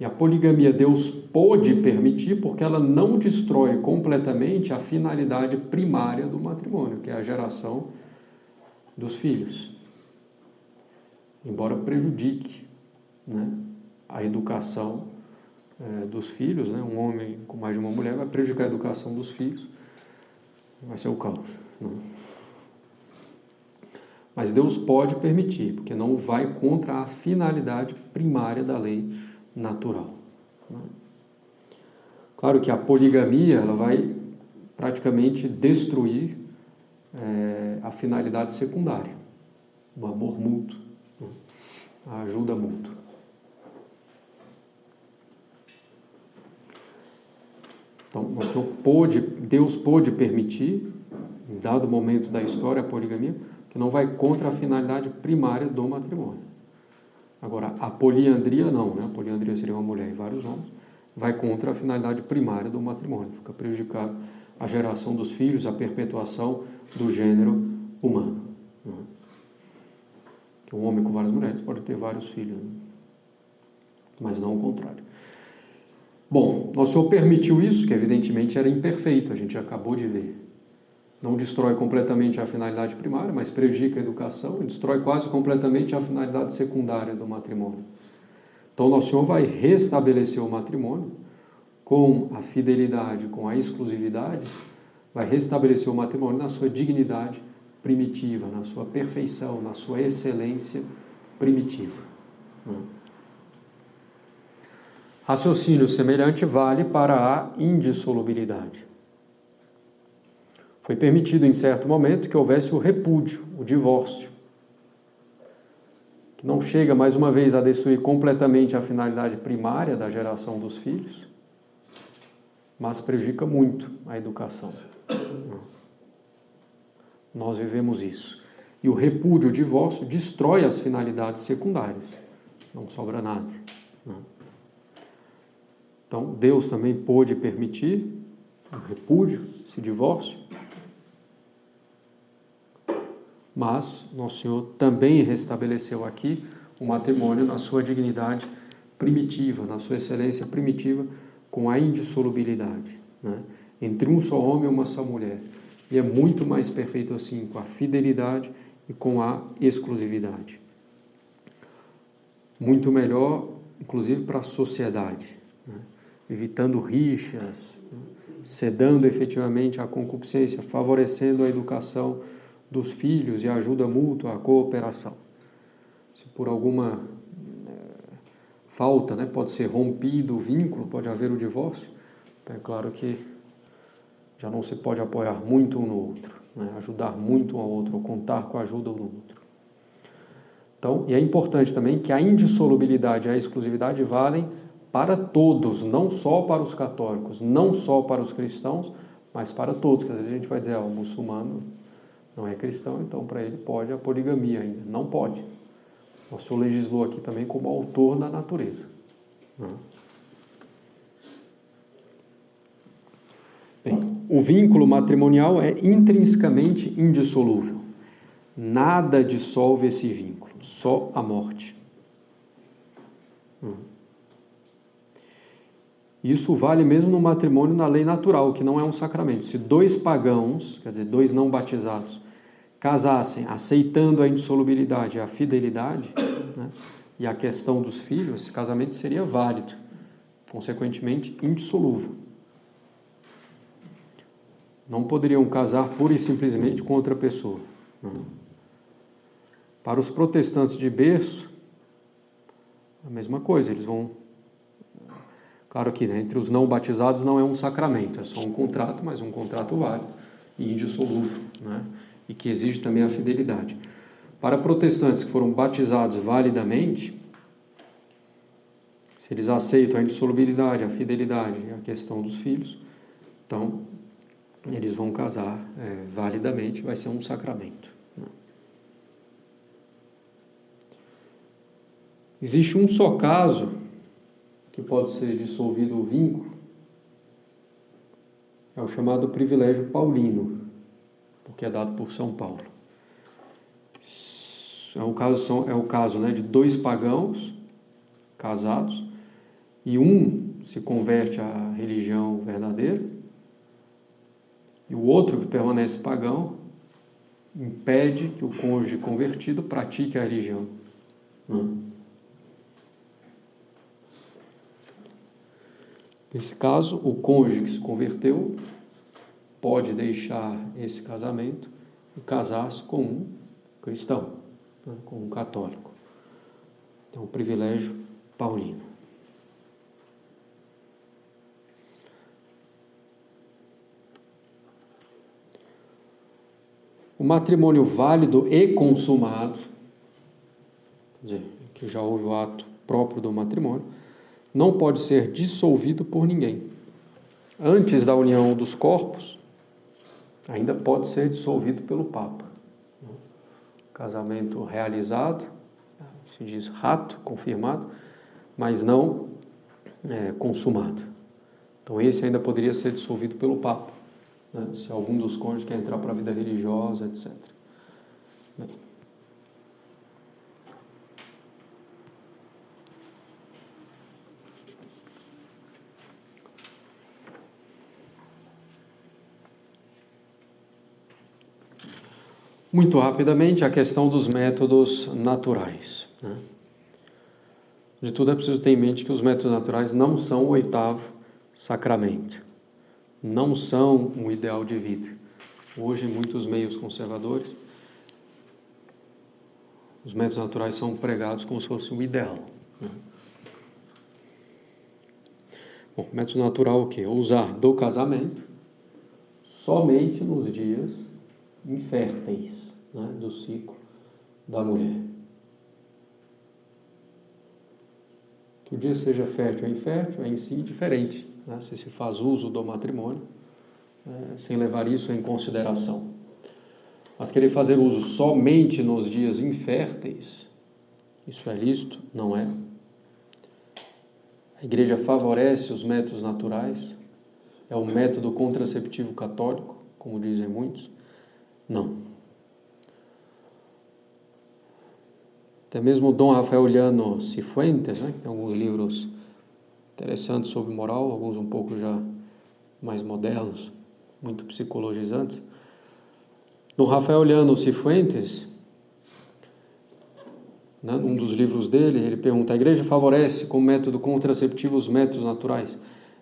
E a poligamia Deus pôde permitir porque ela não destrói completamente a finalidade primária do matrimônio, que é a geração dos filhos. Embora prejudique, né, a educação dos filhos, né, um homem com mais de uma mulher vai prejudicar a educação dos filhos, vai ser o caos. Né? Mas Deus pode permitir, porque não vai contra a finalidade primária da lei natural. Claro que a poligamia ela vai praticamente destruir a finalidade secundária, o amor mútuo, a ajuda mútua. Então, Deus pôde permitir, em dado momento da história, a poligamia, que não vai contra a finalidade primária do matrimônio. Agora, a poliandria não, né? A poliandria seria uma mulher e vários homens, vai contra a finalidade primária do matrimônio, fica prejudicado a geração dos filhos, a perpetuação do gênero humano. Né? Que um homem com várias mulheres pode ter vários filhos, né? Mas não o contrário. Bom, nosso Senhor permitiu isso, que evidentemente era imperfeito, a gente acabou de ver. Não destrói completamente a finalidade primária, mas prejudica a educação e destrói quase completamente a finalidade secundária do matrimônio. Então, nosso Senhor vai restabelecer o matrimônio com a fidelidade, com a exclusividade, vai restabelecer o matrimônio na sua dignidade primitiva, na sua perfeição, na sua excelência primitiva. Raciocínio semelhante vale para a indissolubilidade. Foi permitido em certo momento que houvesse o repúdio, o divórcio, que não chega mais uma vez a destruir completamente a finalidade primária da geração dos filhos, mas prejudica muito a educação. Nós vivemos isso. E o repúdio, o divórcio, destrói as finalidades secundárias. Não sobra nada. Então, Deus também pôde permitir o repúdio, esse divórcio, mas Nosso Senhor também restabeleceu aqui o matrimônio na sua dignidade primitiva, na sua excelência primitiva, com a indissolubilidade, né? Entre um só homem e uma só mulher. E é muito mais perfeito assim, com a fidelidade e com a exclusividade. Muito melhor, inclusive, para a sociedade, né? Evitando rixas, né? Sedando efetivamente a concupiscência, favorecendo a educação dos filhos e a ajuda mútua, a cooperação. Se por alguma falta, né, pode ser rompido o vínculo, pode haver o divórcio, então é claro que já não se pode apoiar muito um no outro, né, ajudar muito um ao outro, ou contar com a ajuda um no outro. Então, e é importante também que a indissolubilidade e a exclusividade valem para todos, não só para os católicos, não só para os cristãos, mas para todos, que às vezes a gente vai dizer, o muçulmano não é cristão, então para ele pode a poligamia ainda. Não pode. O Senhor legislou aqui também como autor da natureza. Bem, o vínculo matrimonial é intrinsecamente indissolúvel. Nada dissolve esse vínculo, só a morte. Isso vale mesmo no matrimônio na lei natural, que não é um sacramento. Se dois pagãos, quer dizer, dois não batizados, casassem aceitando a indissolubilidade e a fidelidade, né, e a questão dos filhos, esse casamento seria válido, consequentemente indissolúvel. Não poderiam casar pura e simplesmente com outra pessoa. Para os protestantes de berço, a mesma coisa, eles vão... Claro que, né, entre os não batizados não é um sacramento, é só um contrato, mas um contrato válido e indissolúvel, né, e que exige também a fidelidade. Para protestantes que foram batizados validamente, se eles aceitam a indissolubilidade, a fidelidade e a questão dos filhos, então eles vão casar validamente, vai ser um sacramento. Existe um só caso que pode ser dissolvido o vínculo, é o chamado privilégio paulino, porque é dado por São Paulo. É o caso, né, de dois pagãos casados, e um se converte à religião verdadeira, e o outro que permanece pagão impede que o cônjuge convertido pratique a religião. Nesse caso, o cônjuge que se converteu pode deixar esse casamento e casar-se com um cristão, né, com um católico. Então, o privilégio paulino. O matrimônio válido e consumado, quer dizer, que já houve o ato próprio do matrimônio, não pode ser dissolvido por ninguém. Antes da união dos corpos, ainda pode ser dissolvido pelo Papa. Casamento realizado, se diz rato, confirmado, mas não consumado. Então esse ainda poderia ser dissolvido pelo Papa, né, se algum dos cônjuges quer entrar para a vida religiosa, etc. Bem. Muito rapidamente, a questão dos métodos naturais, né? De tudo é preciso ter em mente que os métodos naturais não são o oitavo sacramento, não são um ideal de vida. Hoje, em muitos meios conservadores, os métodos naturais são pregados como se fosse um ideal, né? Bom, método natural é o quê? Usar do casamento somente nos dias inférteis, né, do ciclo da mulher. Que o dia seja fértil ou infértil é em si diferente, né, se faz uso do matrimônio, sem levar isso em consideração. Mas querer fazer uso somente nos dias inférteis, isso é lícito? Não é. A Igreja favorece os métodos naturais, é o método contraceptivo católico, como dizem muitos? Não. Até mesmo Dom Rafael Llano Cifuentes, né, que tem alguns livros interessantes sobre moral, alguns um pouco já mais modernos, muito psicologizantes. Dom Rafael Llano Cifuentes, né, num dos livros dele, ele pergunta: a igreja favorece como método contraceptivo os métodos naturais?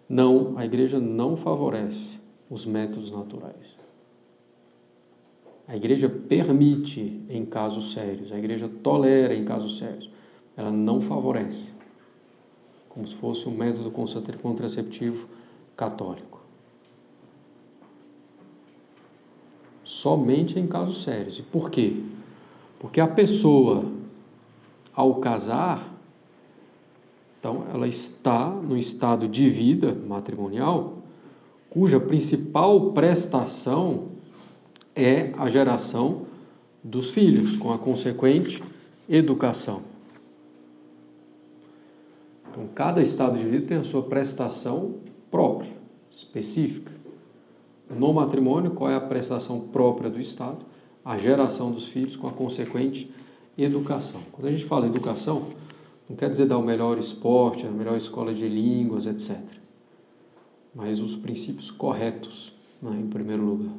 Não, a igreja não favorece os métodos naturais. A igreja permite em casos sérios, a igreja tolera em casos sérios, ela não favorece, como se fosse um método contraceptivo católico. Somente em casos sérios. E por quê? Porque a pessoa, ao casar, então ela está no estado de vida matrimonial, cuja principal prestação é a geração dos filhos, com a consequente educação. Então, cada estado de vida tem a sua prestação própria, específica. No matrimônio, qual é a prestação própria do Estado? A geração dos filhos, com a consequente educação. Quando a gente fala educação, não quer dizer dar o melhor esporte, a melhor escola de línguas, etc. Mas os princípios corretos, né, em primeiro lugar.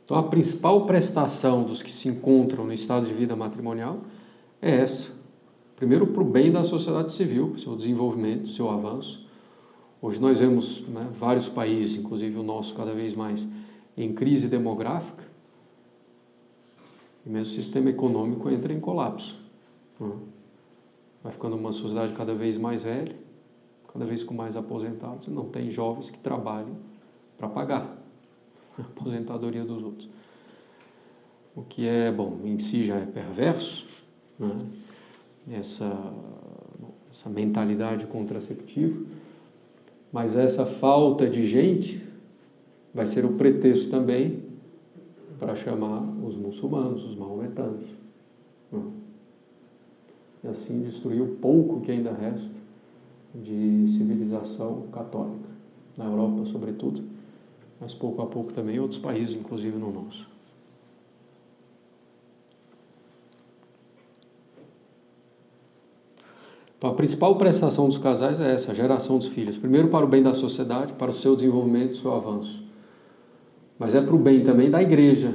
Então, a principal prestação dos que se encontram no estado de vida matrimonial é essa. Primeiro, para o bem da sociedade civil, para o seu desenvolvimento, seu avanço. Hoje nós vemos, né, vários países, inclusive o nosso cada vez mais, em crise demográfica, e mesmo o sistema econômico entra em colapso. Vai ficando uma sociedade cada vez mais velha, cada vez com mais aposentados, e não tem jovens que trabalhem para pagar a aposentadoria dos outros. O que é, bom, em si já é perverso, né? Essa mentalidade contraceptiva, mas essa falta de gente vai ser o pretexto também para chamar os muçulmanos, os maometanos, né? E assim destruir o pouco que ainda resta de civilização católica, na Europa sobretudo, mas pouco a pouco também em outros países, inclusive no nosso. Então, a principal prestação dos casais é essa, a geração dos filhos. Primeiro para o bem da sociedade, para o seu desenvolvimento, o seu avanço. Mas é para o bem também da igreja,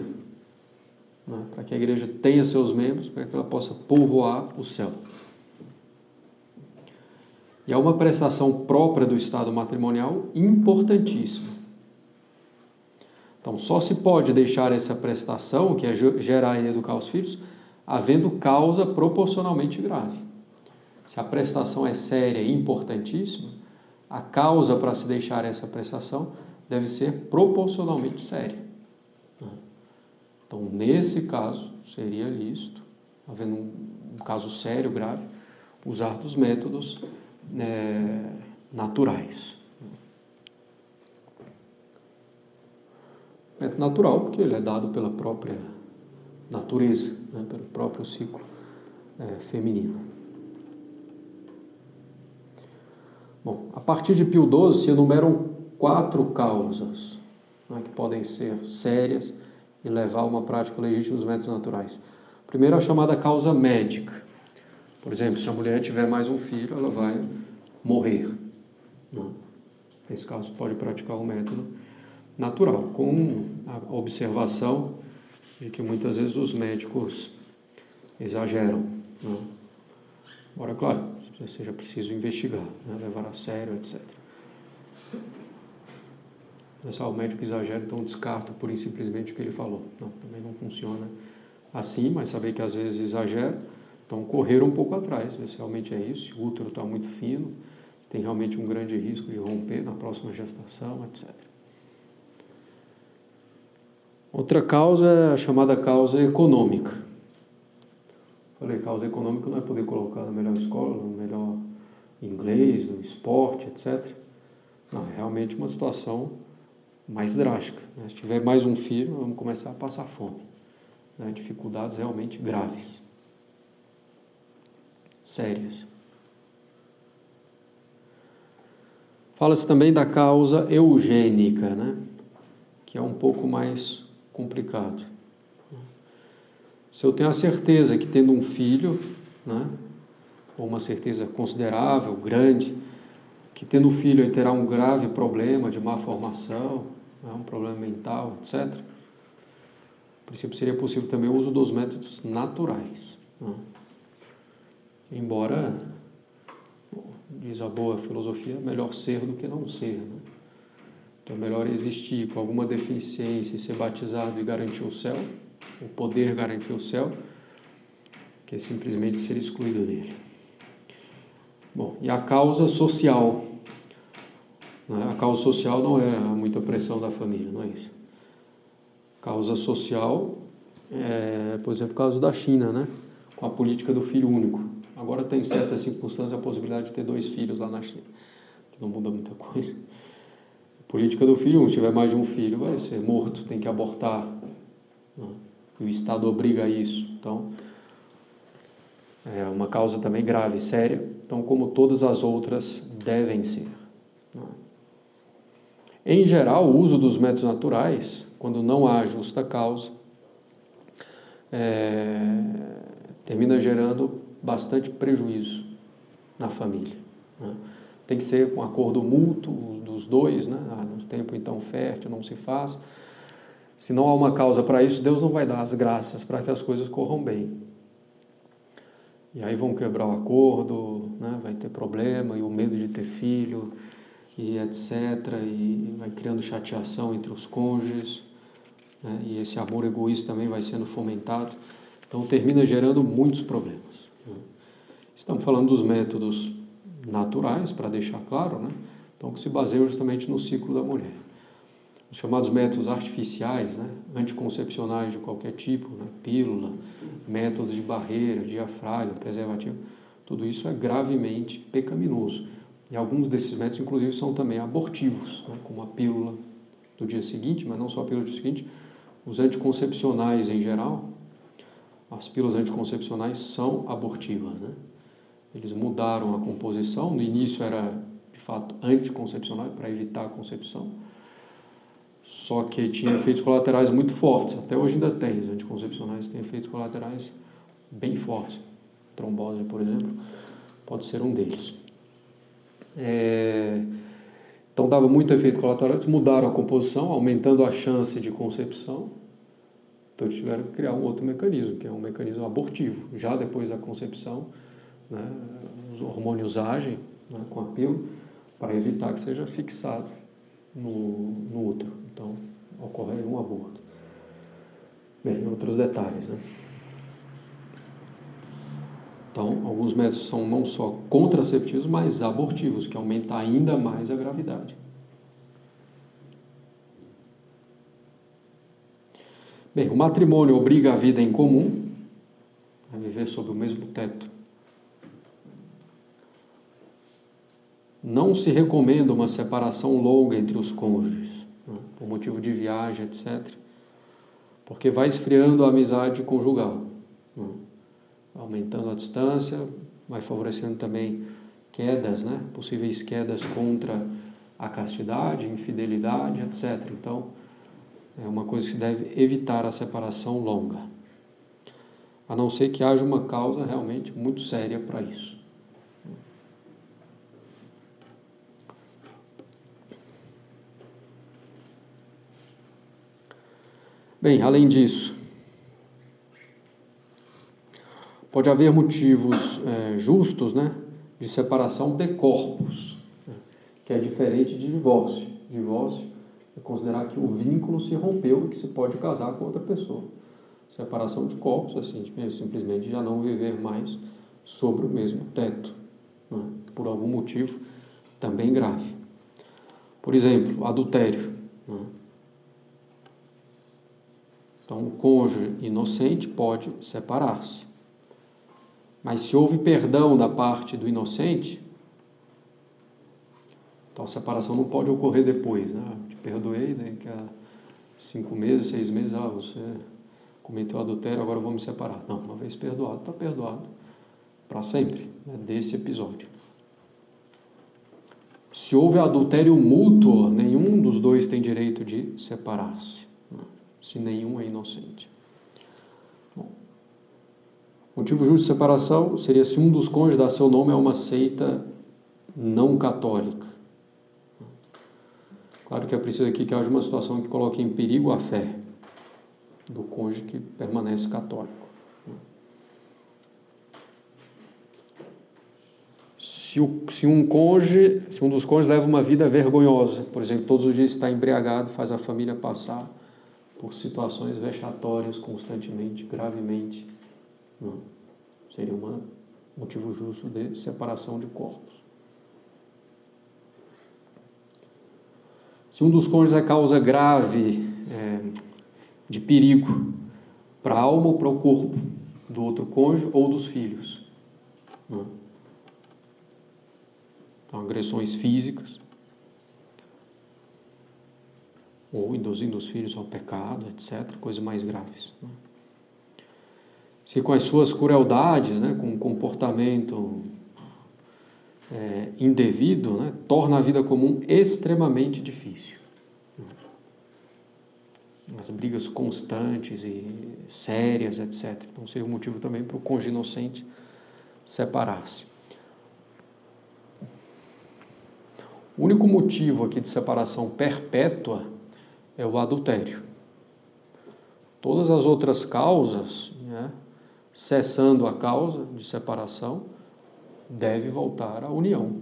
né? Para que a igreja tenha seus membros, para que ela possa povoar o céu. E há uma prestação própria do estado matrimonial importantíssima. Então, só se pode deixar essa prestação, que é gerar e educar os filhos, havendo causa proporcionalmente grave. Se a prestação é séria e importantíssima, a causa para se deixar essa prestação deve ser proporcionalmente séria. Então, nesse caso, seria lícito, havendo um caso sério, grave, usar dos métodos naturais. Método natural, porque ele é dado pela própria natureza, né, pelo próprio ciclo feminino. Bom, a partir de Pio XII se enumeram 4 causas, né, que podem ser sérias e levar a uma prática legítima dos métodos naturais. Primeiro, a chamada causa médica. Por exemplo, se a mulher tiver mais um filho, ela vai morrer, né? Nesse caso, pode praticar o método natural, com a observação de que muitas vezes os médicos exageram, né? Agora, claro, seja preciso investigar, né? Levar a sério, etc. Mas o médico exagera, então descarta pura e simplesmente o que ele falou. Não, também não funciona assim, mas saber que às vezes exagera, então correr um pouco atrás, ver se realmente é isso, se o útero está muito fino, se tem realmente um grande risco de romper na próxima gestação, etc. Outra causa é a chamada causa econômica. Falei, causa econômica não é poder colocar na melhor escola, no melhor inglês, no esporte, etc. Não, é realmente uma situação mais drástica, né? Se tiver mais um filho, vamos começar a passar fome, né? Dificuldades realmente graves, sérias. Fala-se também da causa eugênica, né? Que é um pouco mais complicado. Se eu tenho a certeza que tendo um filho, né, ou uma certeza considerável, grande, que tendo um filho ele terá um grave problema de má formação, né, um problema mental, etc., a princípio seria possível também o uso dos métodos naturais, né? Embora, diz a boa filosofia, melhor ser do que não ser, né? Então é melhor existir com alguma deficiência e ser batizado e garantir o céu, o poder garantir o céu, que simplesmente ser excluído dele. Bom, e a causa social, né? A causa social não é muita pressão da família, não é isso. Causa social é, por exemplo, o caso da China, né? Com a política do filho único. Agora tem certas circunstâncias a possibilidade de ter 2 filhos lá na China, que não muda muita coisa. A política do filho único, se tiver mais de um filho, vai ser morto, tem que abortar, né? E o Estado obriga a isso. Então, é uma causa também grave, séria. Então, como todas as outras devem ser, né? Em geral, o uso dos métodos naturais, quando não há justa causa, termina gerando bastante prejuízo na família, né? Tem que ser com acordo mútuo dos dois, né? No tempo então fértil não se faz. Se não há uma causa para isso, Deus não vai dar as graças para que as coisas corram bem. E aí vão quebrar o acordo, né? Vai ter problema, e o medo de ter filho, e etc. E vai criando chateação entre os cônjuges, né? E esse amor egoísta também vai sendo fomentado. Então termina gerando muitos problemas, né? Estamos falando dos métodos naturais, para deixar claro, né? Então que se baseiam justamente no ciclo da mulher. Os chamados métodos artificiais, né? Anticoncepcionais de qualquer tipo, né? Pílula, métodos de barreira, diafragma, preservativo, tudo isso é gravemente pecaminoso. E alguns desses métodos, inclusive, são também abortivos, né? Como a pílula do dia seguinte, mas não só a pílula do dia seguinte, os anticoncepcionais em geral. As pílulas anticoncepcionais são abortivas, né? Eles mudaram a composição. No início era, de fato, anticoncepcional, para evitar a concepção. Só que tinha efeitos colaterais muito fortes. Até hoje ainda tem. Os anticoncepcionais têm efeitos colaterais bem fortes. Trombose, por exemplo, pode ser um deles. Então dava muito efeito colateral. Eles mudaram a composição, aumentando a chance de concepção. Então eles tiveram que criar um outro mecanismo, que é um mecanismo abortivo. Já depois da concepção, né, os hormônios agem, né, com a pílula para evitar que seja fixado no útero. Então ocorre um aborto. Bem, outros detalhes, né? Então, alguns métodos são não só contraceptivos, mas abortivos, que aumenta ainda mais a gravidade. Bem, o matrimônio obriga a vida em comum, a viver sob o mesmo teto. Não se recomenda uma separação longa entre os cônjuges, né, por motivo de viagem, etc., porque vai esfriando a amizade conjugal, né, aumentando a distância, vai favorecendo também quedas, né, possíveis quedas contra a castidade, infidelidade, etc. Então, é uma coisa que se deve evitar a separação longa, a não ser que haja uma causa realmente muito séria para isso. Bem, além disso, pode haver motivos justos, né, de separação de corpos, né, que é diferente de divórcio. Divórcio é considerar que o vínculo se rompeu e que se pode casar com outra pessoa. Separação de corpos, assim, simplesmente já não viver mais sobre o mesmo teto, né, por algum motivo também grave. Por exemplo, adultério, né? Então, o cônjuge inocente pode separar-se. Mas se houve perdão da parte do inocente, então a separação não pode ocorrer depois, né? Te perdoei, daqui a 5 meses, 6 meses, você cometeu adultério, agora eu vou me separar. Não, uma vez perdoado, está perdoado para sempre, né, desse episódio. Se houve adultério mútuo, nenhum dos dois tem direito de separar-se, né, se nenhum é inocente. Bom, Motivo justo de separação seria se um dos cônjuges dá seu nome a uma seita não católica. Claro que é preciso aqui que haja uma situação que coloque em perigo a fé do cônjuge que permanece católico. Se um dos cônjuges leva uma vida vergonhosa, por exemplo, todos os dias está embriagado, faz a família passar por situações vexatórias constantemente, gravemente, não. Seria um motivo justo de separação de corpos. Se um dos cônjuges é causa grave de perigo para a alma ou para o corpo do outro cônjuge ou dos filhos, não. Então, agressões físicas, ou induzindo os filhos ao pecado, etc., coisas mais graves. Né? Se com as suas crueldades, né, com um comportamento indevido, né, torna a vida comum extremamente difícil. As brigas constantes e sérias, etc. Então seria um motivo também para o cônjuge inocente separar-se. O único motivo aqui de separação perpétua é o adultério. Todas as outras causas, né, cessando a causa de separação, deve voltar à união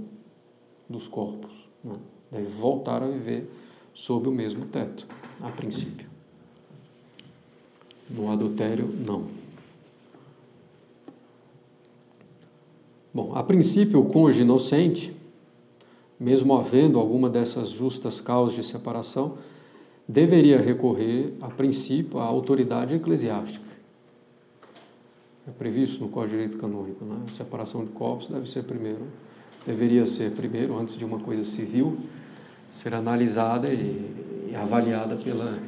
dos corpos. Né? Deve voltar a viver sob o mesmo teto, a princípio. No adultério, não. Bom, a princípio, o cônjuge inocente, mesmo havendo alguma dessas justas causas de separação, deveria recorrer, a princípio, à autoridade eclesiástica. É previsto no Código de Direito Canônico, né? A separação de corpos deveria ser primeiro, antes de uma coisa civil, ser analisada e avaliada pela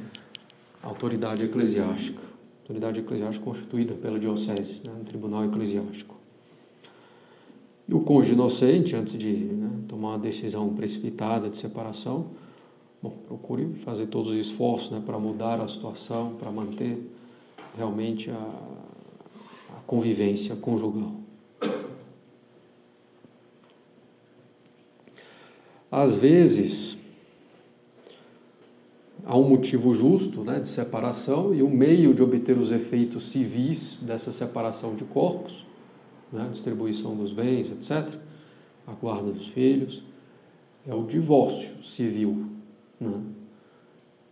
autoridade eclesiástica. Autoridade eclesiástica constituída pela diocese, né? No tribunal eclesiástico. E o cônjuge inocente, antes de, né, tomar uma decisão precipitada de separação, procure fazer todos os esforços, né, para mudar a situação, para manter realmente a convivência conjugal. Às vezes, há um motivo justo, né, de separação e um meio de obter os efeitos civis dessa separação de corpos, né, distribuição dos bens, etc., a guarda dos filhos, é o divórcio civil. Né?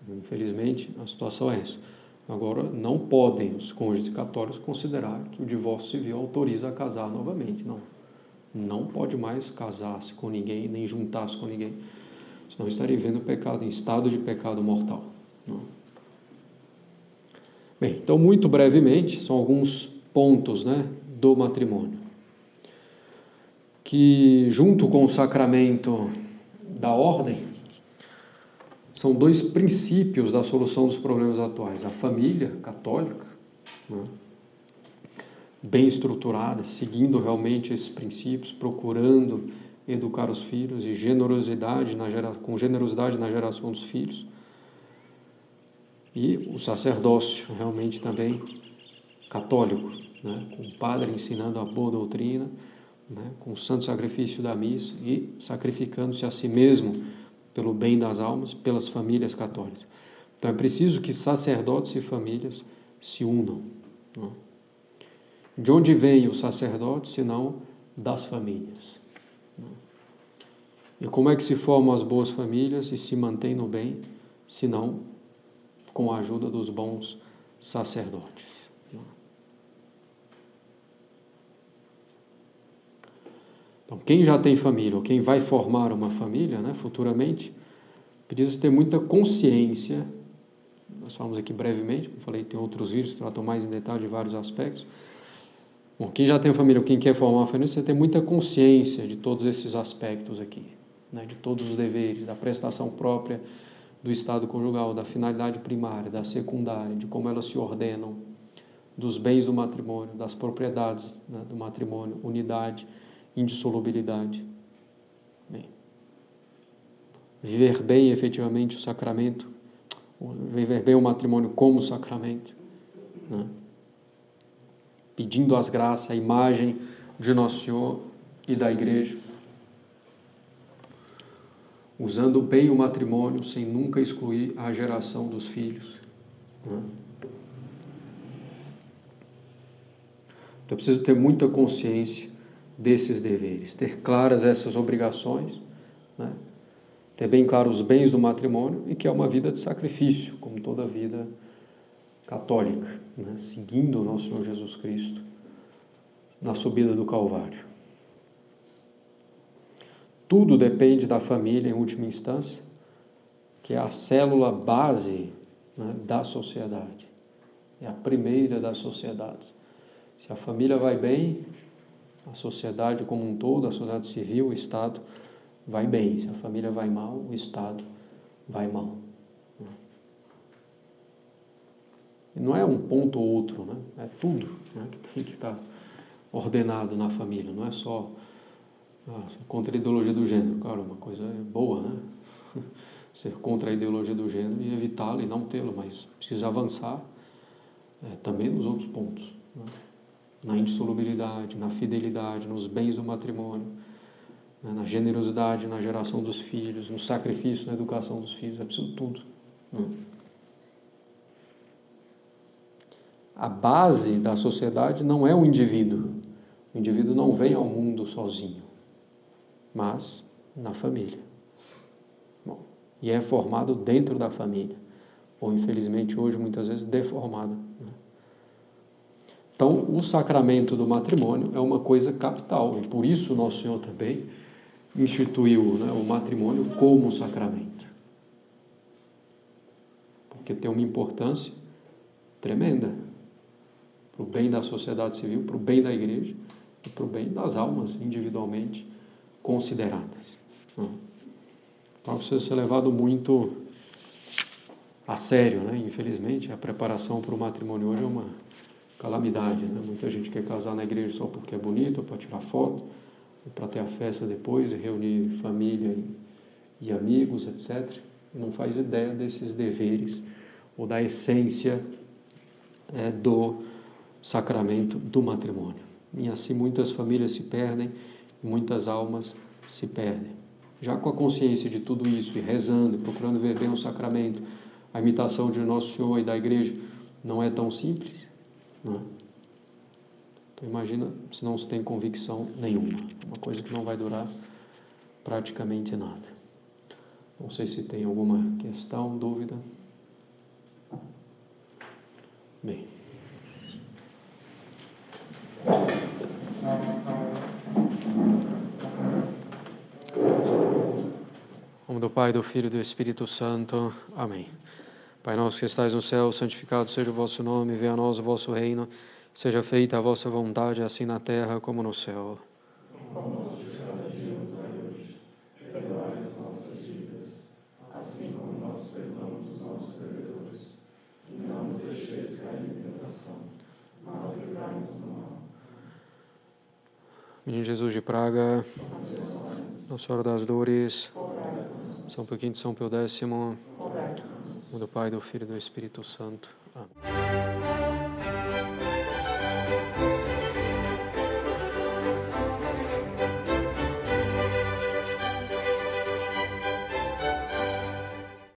Infelizmente, a situação é essa. Agora, não podem os cônjuges católicos considerar que o divórcio civil autoriza a casar novamente. Não pode mais casar-se com ninguém, nem juntar-se com ninguém, senão estaria vivendo o pecado, em estado de pecado mortal. Não. Bem, então, muito brevemente, são alguns pontos, né, do matrimônio, que junto com o sacramento da ordem, são dois princípios da solução dos problemas atuais. A família católica, né, bem estruturada, seguindo realmente esses princípios, procurando educar os filhos e com generosidade na geração dos filhos. E o sacerdócio realmente também católico, né, com o padre ensinando a boa doutrina, né, com o santo sacrifício da missa e sacrificando-se a si mesmo pelo bem das almas, pelas famílias católicas. Então é preciso que sacerdotes e famílias se unam. Né? De onde vem o sacerdote, senão das famílias? Né? E como é que se formam as boas famílias e se mantêm no bem, senão com a ajuda dos bons sacerdotes? Né? Então, quem já tem família, ou quem vai formar uma família, né, futuramente, precisa ter muita consciência. Nós falamos aqui brevemente, como falei, tem outros vídeos que tratam mais em detalhe de vários aspectos. Bom, quem já tem família, ou quem quer formar uma família, precisa ter muita consciência de todos esses aspectos aqui, né, de todos os deveres, da prestação própria do estado conjugal, da finalidade primária, da secundária, de como elas se ordenam, dos bens do matrimônio, das propriedades, né, do matrimônio, unidade, indissolubilidade. Bem, viver bem efetivamente o sacramento, viver bem o matrimônio como sacramento, né? pedindo as graças, a imagem de Nosso Senhor e da Igreja, usando bem o matrimônio sem nunca excluir a geração dos filhos. Então eu preciso ter muita consciência desses deveres, ter claras essas obrigações, né? Ter bem claros os bens do matrimônio e que é uma vida de sacrifício, como toda vida católica, né? Seguindo o nosso Senhor Jesus Cristo na subida do Calvário. Tudo depende da família, em última instância, que é a célula base, né, da sociedade. É a primeira das sociedades. Se a família vai bem, a sociedade como um todo, a sociedade civil, o Estado, vai bem. Se a família vai mal, o Estado vai mal. E não é um ponto ou outro, né? É tudo, né, que tem que estar ordenado na família. Não é só contra a ideologia do gênero. Claro, uma coisa boa, né? Ser contra a ideologia do gênero e evitá-la e não tê-la, mas precisa avançar também nos outros pontos, né? Na indissolubilidade, na fidelidade, nos bens do matrimônio, né? Na generosidade, na geração dos filhos, no sacrifício, na educação dos filhos, é preciso tudo, né? A base da sociedade não é o indivíduo. O indivíduo não vem ao mundo sozinho, mas na família. Bom, e é formado dentro da família, ou infelizmente hoje muitas vezes deformado, né? Então, o sacramento do matrimônio é uma coisa capital, e por isso Nosso Senhor também instituiu, né, o matrimônio como sacramento. Porque tem uma importância tremenda para o bem da sociedade civil, para o bem da igreja e para o bem das almas individualmente consideradas. Então precisa ser levado muito a sério, né? Infelizmente, a preparação para o matrimônio hoje é uma calamidade, né? Muita gente quer casar na igreja só porque é bonito, para tirar foto, para ter a festa depois e reunir família e amigos, etc. E não faz ideia desses deveres ou da essência do sacramento do matrimônio. E assim muitas famílias se perdem, muitas almas se perdem. Já com a consciência de tudo isso, e rezando, e procurando ver bem o sacramento, a imitação de Nosso Senhor e da Igreja não é tão simples, não é? Então imagina se não se tem convicção nenhuma. Uma coisa que não vai durar praticamente nada. Não sei se tem alguma questão, dúvida. Bem. Em nome do Pai, do Filho e do Espírito Santo. Amém. Pai nosso que estais no céu, santificado seja o vosso nome, venha a nós o vosso reino, seja feita a vossa vontade, assim na terra como no céu. Perdoai as nossas dívidas, assim como nós perdoamos os nossos devedores. E não nos deixeis cair em tentação, mas livrai-nos do mal. Menino Jesus de Praga, Nossa Senhora das Dores, São Pio V, São Pio X, em nome do Pai, do Filho e do Espírito Santo. Amém.